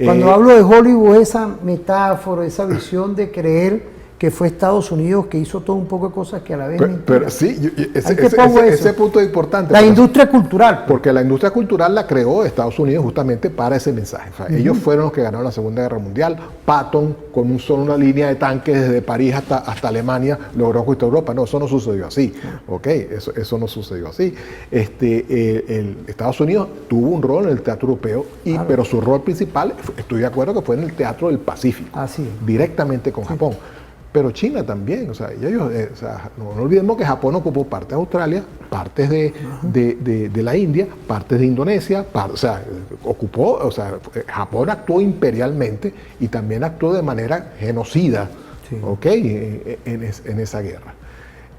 S3: Cuando hablo de Hollywood, esa metáfora, esa visión de creer que fue Estados Unidos que hizo todo un poco de cosas que a la vez...
S4: Pero sí, ese punto es importante.
S3: La industria cultural.
S4: Porque la industria cultural la creó Estados Unidos justamente para ese mensaje. O sea, ellos fueron los que ganaron la Segunda Guerra Mundial. Patton, con una línea de tanques desde París hasta Alemania, logró conquistar Europa. No, eso no sucedió así. ¿Okay? Eso no sucedió así. Estados Unidos tuvo un rol en el teatro europeo, pero su rol principal, estoy de acuerdo, que fue en el teatro del Pacífico. Así es. Directamente con Japón. Pero China también, o sea, ellos, no olvidemos que Japón ocupó partes de Australia, partes de la India, partes de Indonesia, Japón actuó imperialmente y también actuó de manera genocida, ¿okay? en esa guerra.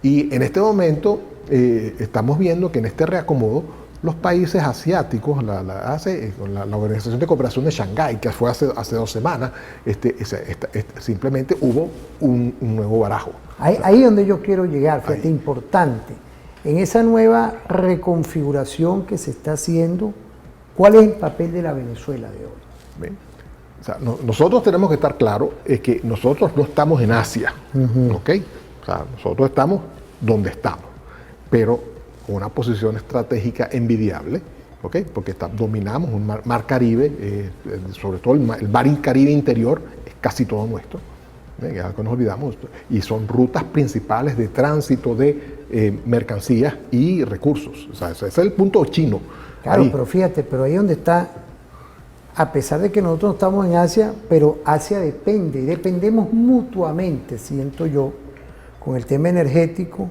S4: Y en este momento estamos viendo que en este reacomodo los países asiáticos, con la Organización de Cooperación de Shanghái, que fue hace 2 semanas, simplemente hubo un nuevo barajo.
S3: Ahí es donde yo quiero llegar, fíjate, importante. En esa nueva reconfiguración que se está haciendo, ¿cuál es el papel de la Venezuela de hoy?
S4: ¿Ven? O sea, nosotros tenemos que estar claros, es que nosotros no estamos en Asia, ¿ok? O sea, nosotros estamos donde estamos, pero con una posición estratégica envidiable, ¿okay? Porque dominamos un mar Caribe, sobre todo el mar Caribe interior, es casi todo nuestro, es algo que nos olvidamos, y son rutas principales de tránsito de mercancías y recursos. O sea, ese es el punto chino.
S3: Claro, pero fíjate, pero ahí donde está, a pesar de que nosotros estamos en Asia, pero Asia depende, y dependemos mutuamente, siento yo, con el tema energético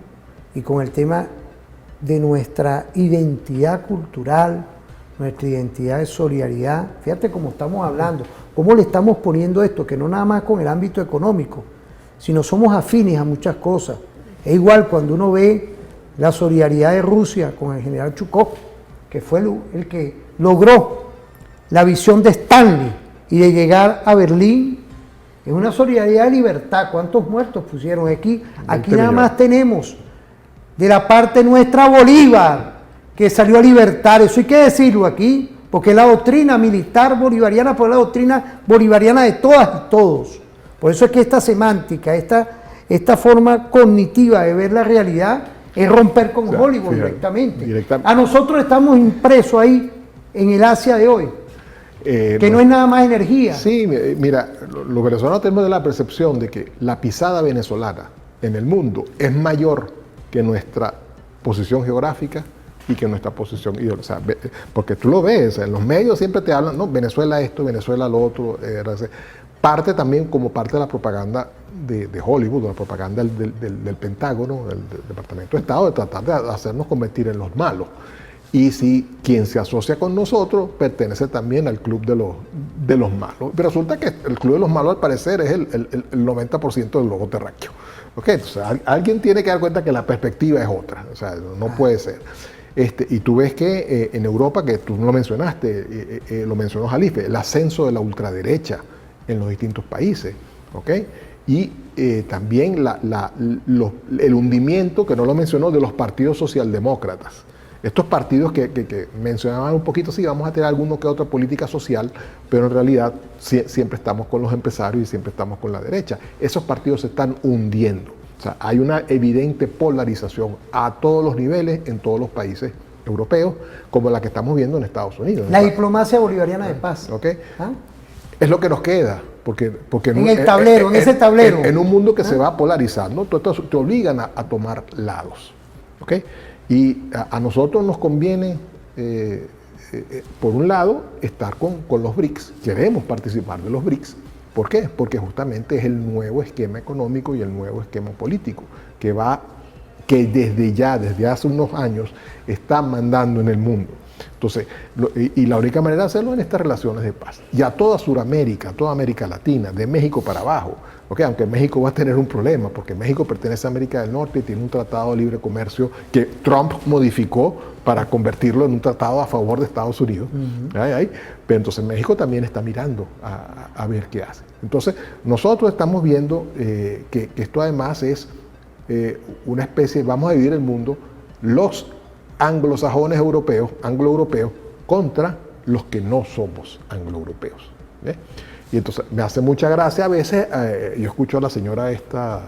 S3: y con el tema de nuestra identidad cultural, nuestra identidad de solidaridad. Fíjate cómo estamos hablando, cómo le estamos poniendo esto, que no nada más con el ámbito económico, sino somos afines a muchas cosas. Es igual cuando uno ve la solidaridad de Rusia con el general Chukov, que fue el que logró la visión de Stanley y de llegar a Berlín. Es una solidaridad de libertad. ¿Cuántos muertos pusieron aquí? Aquí nada más tenemos de la parte nuestra Bolívar, que salió a libertar. Eso hay que decirlo aquí, porque la doctrina militar bolivariana fue la doctrina bolivariana de todas y todos. Por eso es que esta semántica, esta forma cognitiva de ver la realidad es romper con Hollywood directamente. A nosotros estamos impresos ahí en el Asia de hoy, que no es nada más energía.
S4: Sí, mira, los venezolanos tenemos la percepción de que la pisada venezolana en el mundo es mayor que nuestra posición geográfica y que nuestra posición ideológica. O sea, porque tú lo ves, en los medios siempre te hablan, no, Venezuela esto, Venezuela lo otro. Parte también como parte de la propaganda de Hollywood, la propaganda del Pentágono, del Departamento de Estado, de tratar de hacernos convertir en los malos. Y si quien se asocia con nosotros pertenece también al club de los malos. Pero resulta que el club de los malos, al parecer, es el 90% del globo terráqueo. ¿Okay? Entonces, alguien tiene que dar cuenta que la perspectiva es otra. O sea, no puede ser. Y tú ves que en Europa, que tú lo mencionaste, lo mencionó Jalife, el ascenso de la ultraderecha en los distintos países. ¿Okay? Y también el hundimiento, que no lo mencionó, de los partidos socialdemócratas. Estos partidos que mencionaban un poquito, sí, vamos a tener alguno que otra política social, pero en realidad siempre estamos con los empresarios y siempre estamos con la derecha. Esos partidos se están hundiendo. O sea, hay una evidente polarización a todos los niveles en todos los países europeos, como la que estamos viendo en Estados Unidos.
S3: La diplomacia bolivariana de paz.
S4: ¿Okay? ¿Ah? Es lo que nos queda. Porque
S3: en el tablero, en ese tablero.
S4: En un mundo que se va polarizando, te obligan a tomar lados. ¿Okay? Y a nosotros nos conviene, por un lado, estar con los BRICS. Queremos participar de los BRICS. ¿Por qué? Porque justamente es el nuevo esquema económico y el nuevo esquema político que desde hace unos años está mandando en el mundo. Entonces, y la única manera de hacerlo es en estas relaciones de paz. Y a toda Sudamérica, toda América Latina, de México para abajo, ¿okay? Aunque México va a tener un problema, porque México pertenece a América del Norte y tiene un tratado de libre comercio que Trump modificó para convertirlo en un tratado a favor de Estados Unidos. Pero entonces México también está mirando a ver qué hace. Entonces, nosotros estamos viendo que esto además es una especie, vamos a dividir el mundo, los anglosajones europeos, anglo-europeos, contra los que no somos anglo-europeos. Y entonces me hace mucha gracia a veces, yo escucho a la señora esta,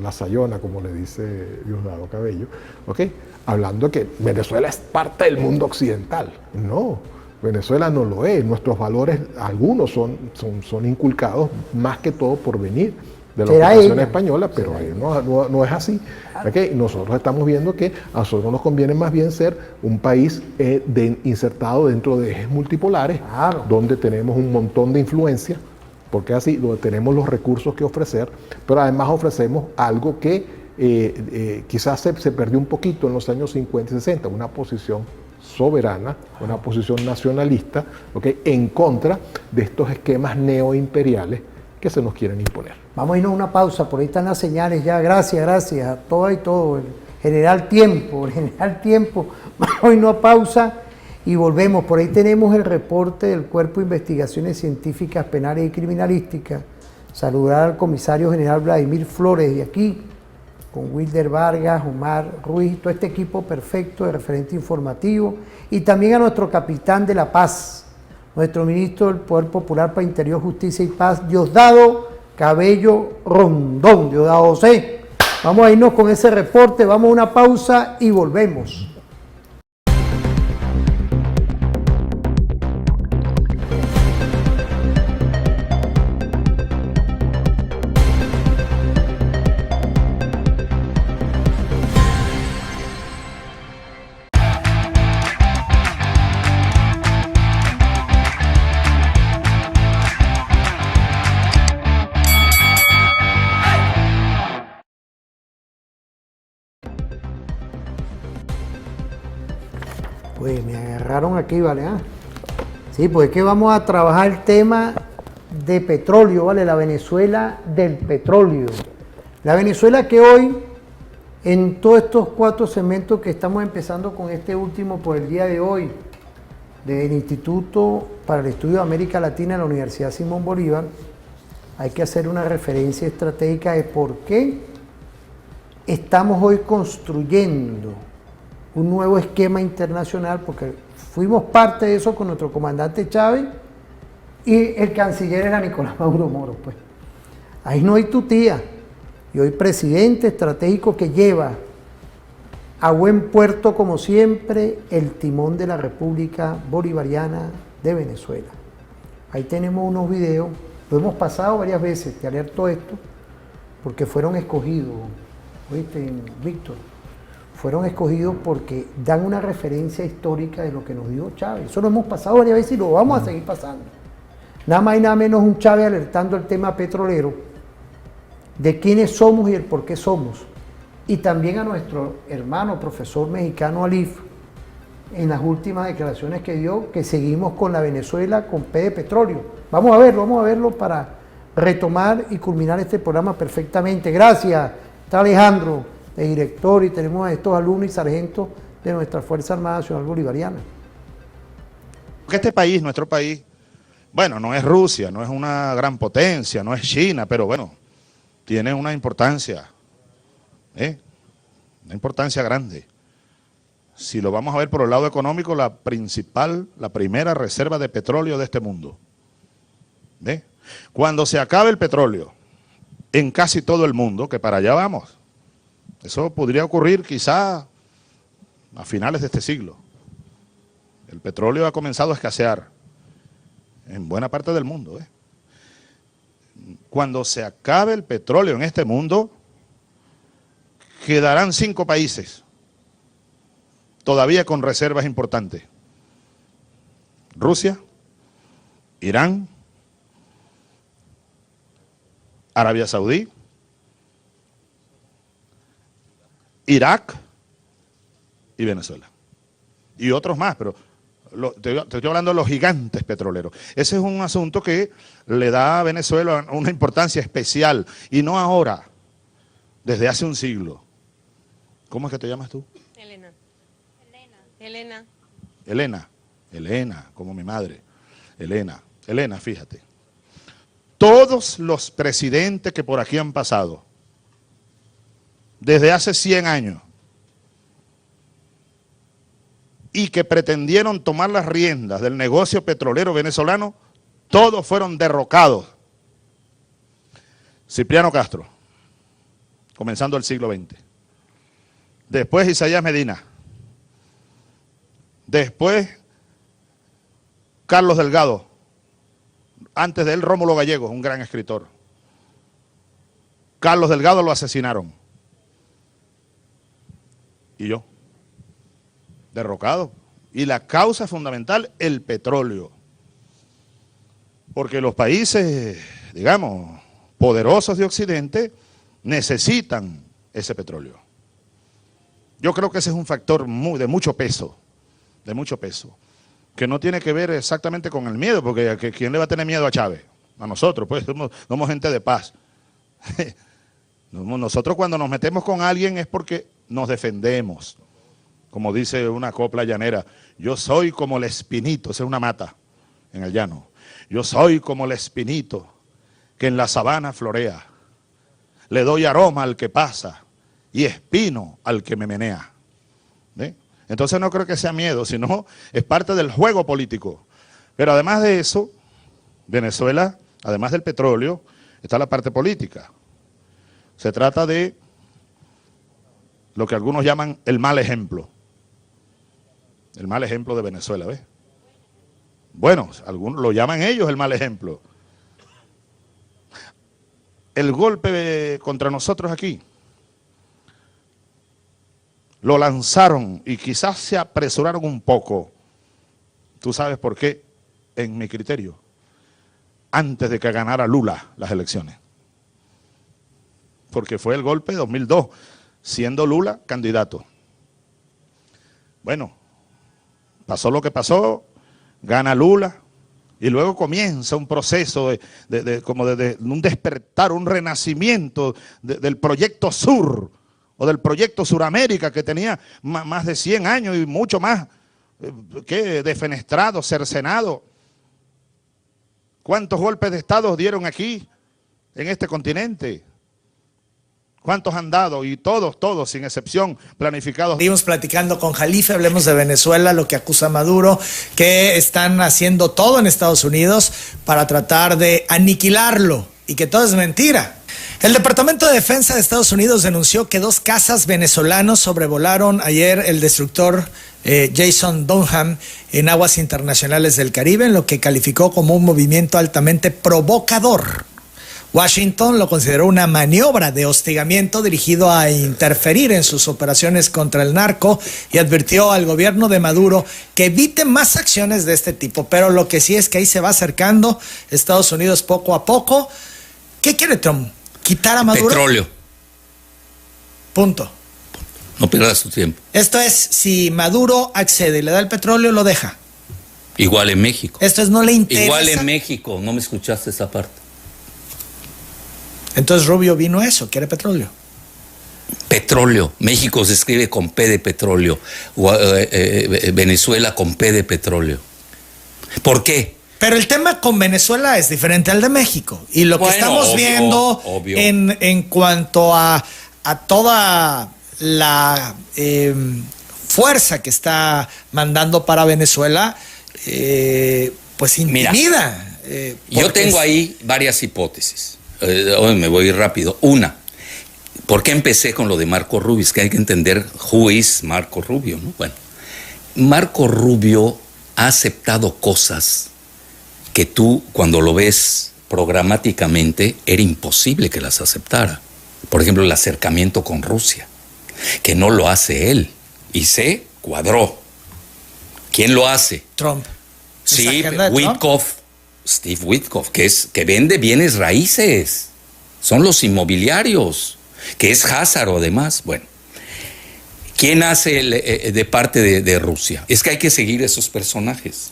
S4: la Sayona, como le dice Diosdado Cabello, ¿okay? Hablando que Venezuela es parte del mundo occidental. No, Venezuela no lo es. Nuestros valores, algunos son inculcados más que todo por venir de la ocupación española, pero no es así. ¿Okay? Nosotros estamos viendo que a nosotros nos conviene más bien ser un país insertado dentro de ejes multipolares, donde tenemos un montón de influencia, porque así, donde tenemos los recursos que ofrecer, pero además ofrecemos algo que quizás se perdió un poquito en los años 50 y 60, una posición soberana, una posición nacionalista, ¿okay? En contra de estos esquemas neoimperiales que se nos quieren imponer.
S3: Vamos a irnos a una pausa, por ahí están las señales ya, gracias a todas y todo, el general Tiempo, vamos a irnos a pausa y volvemos. Por ahí tenemos el reporte del Cuerpo de Investigaciones Científicas, Penales y Criminalísticas. Saludar al comisario general Vladimir Flores de aquí, con Wilder Vargas, Omar Ruiz, todo este equipo perfecto de referente informativo, y también a nuestro capitán de la paz, nuestro ministro del Poder Popular para Interior, Justicia y Paz, Diosdado Cabello Rondón. Diosdado José, vamos a irnos con ese reporte, vamos a una pausa y volvemos. Pues me agarraron aquí, ¿vale? Sí, pues es que vamos a trabajar el tema de petróleo, ¿vale? La Venezuela del petróleo. La Venezuela que hoy En todos estos 4 segmentos que estamos empezando con este último por el día de hoy, del Instituto para el Estudio de América Latina de la Universidad Simón Bolívar, hay que hacer una referencia estratégica de por qué estamos hoy construyendo un nuevo esquema internacional, porque fuimos parte de eso con nuestro comandante Chávez y el canciller era Nicolás Maduro Moro. Pues ahí no hay tutía, y hoy presidente estratégico que lleva a buen puerto, como siempre, el timón de la República Bolivariana de Venezuela. Ahí tenemos unos videos, lo hemos pasado varias veces, te alerto esto, porque fueron escogidos, ¿oíste, Víctor? Fueron escogidos porque dan una referencia histórica de lo que nos dijo Chávez. Eso lo hemos pasado varias veces y lo vamos a seguir pasando. Nada más y nada menos un Chávez alertando el tema petrolero, de quiénes somos y el por qué somos. Y también a nuestro hermano profesor mexicano Alif, en las últimas declaraciones que dio, que seguimos con la Venezuela con P de petróleo. Vamos a verlo para retomar y culminar este programa perfectamente. Gracias, está Alejandro, de director, y tenemos a estos alumnos y sargentos de nuestra Fuerza Armada Nacional Bolivariana.
S9: Porque este país, nuestro país, bueno, no es Rusia, no es una gran potencia, no es China, pero bueno, tiene una importancia, una importancia grande. Si lo vamos a ver por el lado económico, la primera reserva de petróleo de este mundo. ¿Ve? Cuando se acabe el petróleo en casi todo el mundo, que para allá vamos, eso podría ocurrir quizá a finales de este siglo. El petróleo ha comenzado a escasear en buena parte del mundo. Cuando se acabe el petróleo en este mundo, quedarán 5 países todavía con reservas importantes: Rusia, Irán, Arabia Saudí, Irak y Venezuela. Y otros más, pero te estoy hablando de los gigantes petroleros. Ese es un asunto que le da a Venezuela una importancia especial, y no ahora, desde hace un siglo. ¿Cómo es que te llamas tú?
S10: Elena. Elena.
S9: Elena. Elena, como mi madre. Elena, fíjate. Todos los presidentes que por aquí han pasado, desde hace 100 años, y que pretendieron tomar las riendas del negocio petrolero venezolano, todos fueron derrocados. Cipriano Castro, comenzando el siglo XX. Después Isaías Medina. Después Carlos Delgado. Antes de él Rómulo Gallegos, un gran escritor. Carlos Delgado lo asesinaron. Y yo, derrocado. Y la causa fundamental, el petróleo. Porque los países, digamos, poderosos de Occidente necesitan ese petróleo. Yo creo que ese es un factor de mucho peso, que no tiene que ver exactamente con el miedo, porque ¿quién le va a tener miedo a Chávez? A nosotros, pues somos gente de paz. Nosotros cuando nos metemos con alguien es porque nos defendemos. Como dice una copla llanera, yo soy como el espinito, esa es una mata en el llano. Yo soy como el espinito que en la sabana florea. Le doy aroma al que pasa y espino al que me menea. ¿Ve? Entonces no creo que sea miedo, sino es parte del juego político. Pero además de eso, Venezuela, además del petróleo, está la parte política. Se trata de lo que algunos llaman el mal ejemplo. El mal ejemplo de Venezuela, ¿ves? Bueno, algunos lo llaman ellos el mal ejemplo. El golpe contra nosotros aquí lo lanzaron y quizás se apresuraron un poco. ¿Tú sabes por qué? En mi criterio, antes de que ganara Lula las elecciones. Porque fue el golpe de 2002, siendo Lula candidato. Bueno, pasó lo que pasó, gana Lula, y luego comienza un proceso de un despertar, un renacimiento del proyecto sur, o del proyecto Suramérica, que tenía más de 100 años y mucho más que defenestrado, cercenado. ¿Cuántos golpes de Estado dieron aquí, en este continente? ¿Cuántos han dado? Y todos, sin excepción, planificados.
S11: Seguimos platicando con Jalife, hablemos de Venezuela, lo que acusa Maduro, que están haciendo todo en Estados Unidos para tratar de aniquilarlo y que todo es mentira. El Departamento de Defensa de Estados Unidos denunció que 2 cazas venezolanos sobrevolaron ayer el destructor Jason Dunham en aguas internacionales del Caribe, en lo que calificó como un movimiento altamente provocador. Washington lo consideró una maniobra de hostigamiento dirigido a interferir en sus operaciones contra el narco y advirtió al gobierno de Maduro que evite más acciones de este tipo. Pero lo que sí es que ahí se va acercando Estados Unidos poco a poco. ¿Qué quiere Trump? ¿Quitar a Maduro?
S8: Petróleo.
S11: Punto.
S8: No pierdas tu tiempo.
S11: Esto es, si Maduro accede y le da el petróleo, lo deja.
S8: Igual en México.
S11: Esto es, no le interesa.
S8: Igual en México. No me escuchaste esa parte.
S11: Entonces Rubio vino a eso, quiere petróleo.
S8: Petróleo. México se escribe con P de petróleo. Venezuela con P de petróleo. ¿Por qué?
S11: Pero el tema con Venezuela es diferente al de México. Y lo que estamos viendo en cuanto a toda la fuerza que está mandando para Venezuela, pues intimida.
S8: Yo tengo ahí varias hipótesis. Hoy me voy rápido. Una, ¿por qué empecé con lo de Marco Rubio? Es que hay que entender who is Marco Rubio, ¿no? Bueno, Marco Rubio ha aceptado cosas que tú, cuando lo ves programáticamente, era imposible que las aceptara. Por ejemplo, el acercamiento con Rusia, que no lo hace él, y se cuadró. ¿Quién lo hace?
S11: Trump.
S8: Sí, Witkoff. Steve Witkoff, que vende bienes raíces, son los inmobiliarios, que es Házaro además. Bueno, ¿quién hace de parte de Rusia? Es que hay que seguir esos personajes.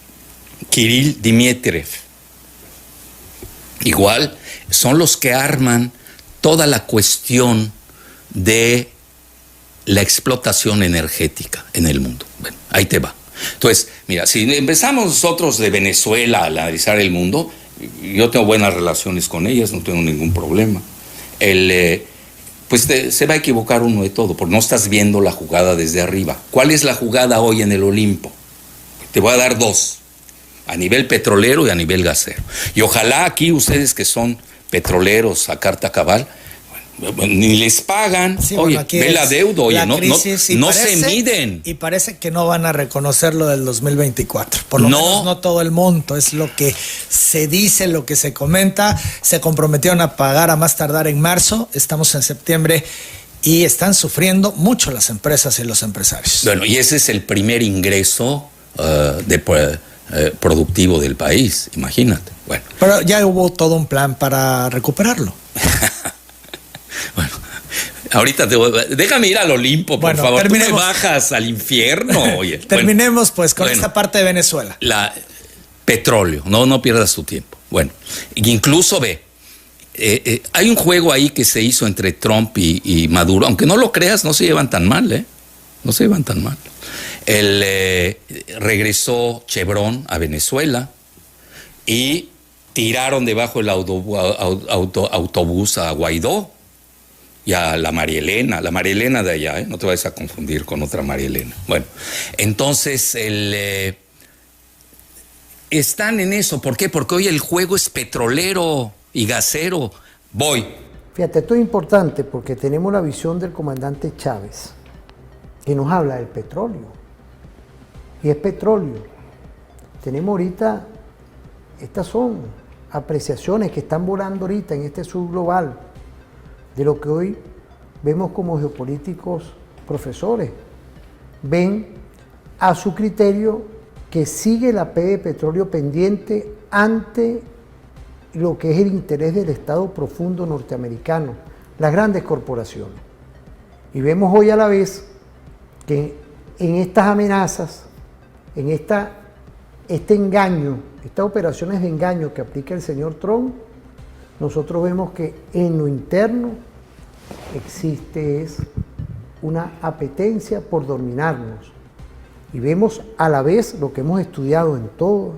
S8: Kirill Dmitriev, igual, son los que arman toda la cuestión de la explotación energética en el mundo. Bueno, ahí te va. Entonces, mira, si empezamos nosotros de Venezuela a analizar el mundo, yo tengo buenas relaciones con ellas, no tengo ningún problema. Pues se va a equivocar uno de todo, porque no estás viendo la jugada desde arriba. ¿Cuál es la jugada hoy en el Olimpo? Te voy a dar 2, a nivel petrolero y a nivel gasero. Y ojalá aquí ustedes que son petroleros a carta cabal, ni les pagan. Sí, oye, bueno, ve la deuda, oye, no se miden.
S11: Y parece que no van a reconocer lo del 2024. Por lo menos no todo el monto, es lo que se dice, lo que se comenta. Se comprometieron a pagar a más tardar en marzo, estamos en septiembre y están sufriendo mucho las empresas y los empresarios.
S8: Bueno, y ese es el primer ingreso productivo del país, imagínate. Bueno.
S11: Pero ya hubo todo un plan para recuperarlo.
S8: Bueno, ahorita déjame ir al Olimpo, por favor. Tú me bajas al infierno. Oye,
S11: terminemos pues con esta parte de Venezuela.
S8: Petróleo, no pierdas tu tiempo. Bueno, incluso hay un juego ahí que se hizo entre Trump y Maduro. Aunque no lo creas, no se llevan tan mal, No se llevan tan mal. Regresó Chevron a Venezuela y tiraron debajo del autobús a Guaidó y a la María Elena de allá, no te vayas a confundir con otra María Elena. Bueno, entonces están en eso. ¿Por qué? Porque hoy el juego es petrolero y gasero.
S3: Fíjate, esto es importante porque tenemos la visión del comandante Chávez, que nos habla del petróleo. Y es petróleo. Tenemos ahorita, estas son apreciaciones que están volando ahorita en este subglobal de lo que hoy vemos como geopolíticos profesores. Ven a su criterio que sigue la P de petróleo pendiente ante lo que es el interés del Estado profundo norteamericano, las grandes corporaciones. Y vemos hoy a la vez que en estas amenazas, en este engaño, estas operaciones de engaño que aplica el señor Trump, nosotros vemos que en lo interno existe una apetencia por dominarnos. Y vemos a la vez lo que hemos estudiado en todo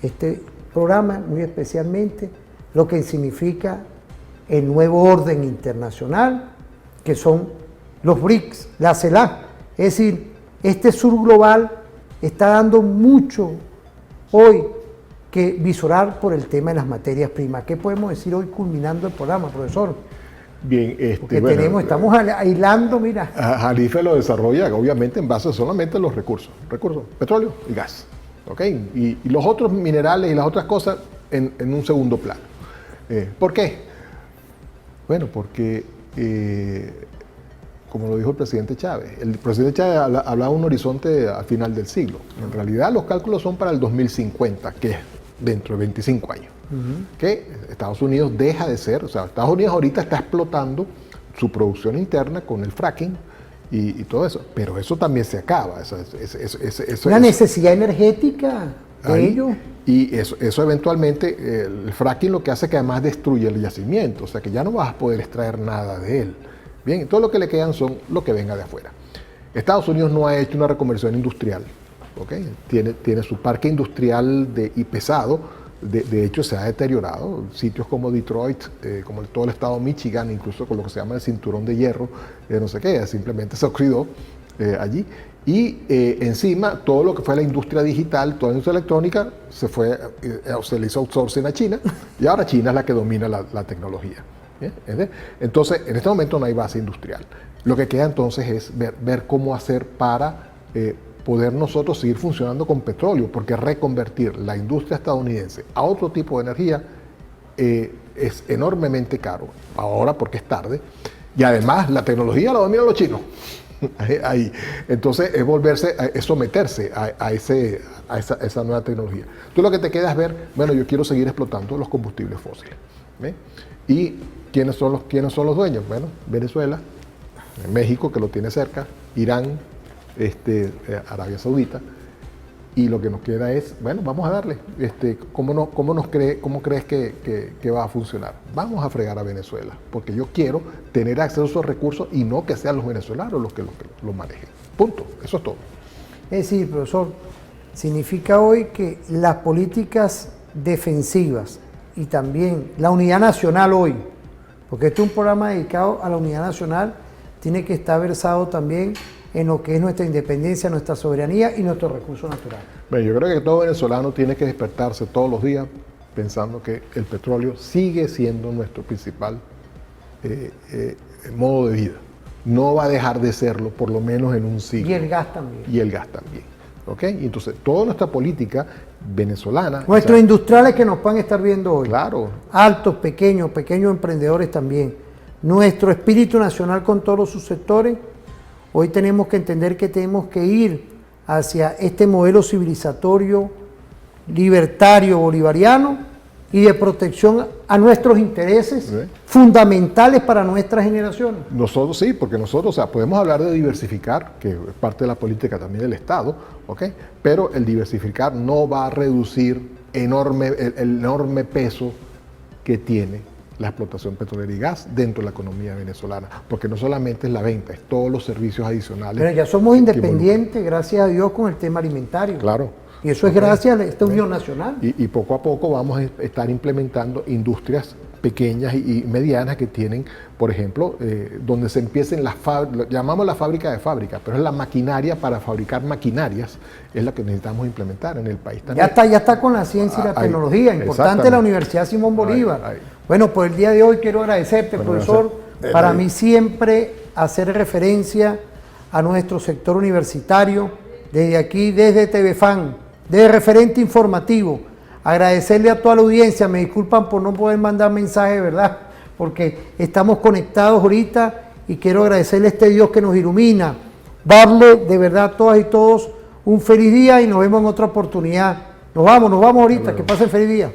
S3: este programa, muy especialmente, lo que significa el nuevo orden internacional, que son los BRICS, la CELAC. Es decir, este sur global está dando mucho hoy que visorar por el tema de las materias primas. ¿Qué podemos decir hoy culminando el programa, profesor?
S4: Bien,
S3: Porque estamos aislando, mira.
S4: Jalife lo desarrolla obviamente en base solamente a los recursos, petróleo y gas, ¿ok? Y los otros minerales y las otras cosas en un segundo plano. ¿Por qué? Bueno, porque, como lo dijo el presidente Chávez hablaba de un horizonte al final del siglo. En realidad los cálculos son para el 2050, que es dentro de 25 años. Que Estados Unidos deja de ser, o sea, Estados Unidos ahorita está explotando su producción interna con el fracking y todo eso, pero eso también se acaba.
S3: La necesidad energética de ello.
S4: Y eso eventualmente, el fracking lo que hace es que además destruye el yacimiento, o sea que ya no vas a poder extraer nada de él. Bien, todo lo que le quedan son lo que venga de afuera. Estados Unidos no ha hecho una reconversión industrial, ¿okay? Tiene su parque industrial y pesado. De hecho, se ha deteriorado. Sitios como Detroit, como todo el estado de Michigan, incluso con lo que se llama el cinturón de hierro, no sé qué, simplemente se oxidó allí. Y encima, todo lo que fue la industria digital, toda la industria electrónica, se le hizo outsourcing a China, y ahora China es la que domina la tecnología. Entonces, en este momento no hay base industrial. Lo que queda entonces es ver cómo hacer para poder nosotros seguir funcionando con petróleo, porque reconvertir la industria estadounidense a otro tipo de energía es enormemente caro, ahora porque es tarde, y además la tecnología la dominan los chinos. Ahí. Entonces es someterse a esa nueva tecnología. Tú lo que te queda es ver, bueno, yo quiero seguir explotando los combustibles fósiles. ¿Y quiénes son los dueños? Bueno, Venezuela, México, que lo tiene cerca, Irán, Arabia Saudita, y lo que nos queda es, bueno, vamos a darle, ¿cómo crees que va a funcionar? Vamos a fregar a Venezuela, porque yo quiero tener acceso a esos recursos y no que sean los venezolanos los que los manejen. Punto, eso es todo.
S3: Es decir, profesor, significa hoy que las políticas defensivas y también la unidad nacional hoy, porque este es un programa dedicado a la unidad nacional, tiene que estar versado también en lo que es nuestra independencia, nuestra soberanía y nuestros recursos naturales.
S4: Bueno, yo creo que todo venezolano tiene que despertarse todos los días pensando que el petróleo sigue siendo nuestro principal modo de vida. No va a dejar de serlo, por lo menos en un siglo.
S3: Y el gas también.
S4: Y el gas también. ¿Ok? Y entonces, toda nuestra política venezolana...
S3: Nuestros industriales que nos puedan estar viendo hoy.
S4: Claro.
S3: Altos, pequeños emprendedores también. Nuestro espíritu nacional con todos sus sectores. Hoy tenemos que entender que tenemos que ir hacia este modelo civilizatorio, libertario, bolivariano y de protección a nuestros intereses fundamentales para nuestras generaciones.
S4: Nosotros sí, porque nosotros podemos hablar de diversificar, que es parte de la política también del Estado, ¿ok? Pero el diversificar no va a reducir el enorme peso que tiene la explotación petrolera y gas dentro de la economía venezolana, porque no solamente es la venta, es todos los servicios adicionales.
S3: Pero ya somos independientes, gracias a Dios, con el tema alimentario.
S4: Claro.
S3: Y eso es gracias a esta unión nacional.
S4: Y poco a poco vamos a estar implementando industrias pequeñas y medianas que tienen, por ejemplo, donde se empiecen llamamos la fábrica de fábricas, pero es la maquinaria para fabricar maquinarias, es la que necesitamos implementar en el país también.
S3: Ya está con la ciencia y la tecnología, importante la Universidad Simón Bolívar. Bueno, pues el día de hoy quiero agradecerte, profesor, para mí siempre hacer referencia a nuestro sector universitario, desde aquí, desde TVFAN, de referente informativo, agradecerle a toda la audiencia, me disculpan por no poder mandar mensajes, ¿verdad? Porque estamos conectados ahorita y quiero agradecerle a este Dios que nos ilumina, darle de verdad a todas y todos un feliz día y nos vemos en otra oportunidad. Nos vamos ahorita, que pasen feliz día.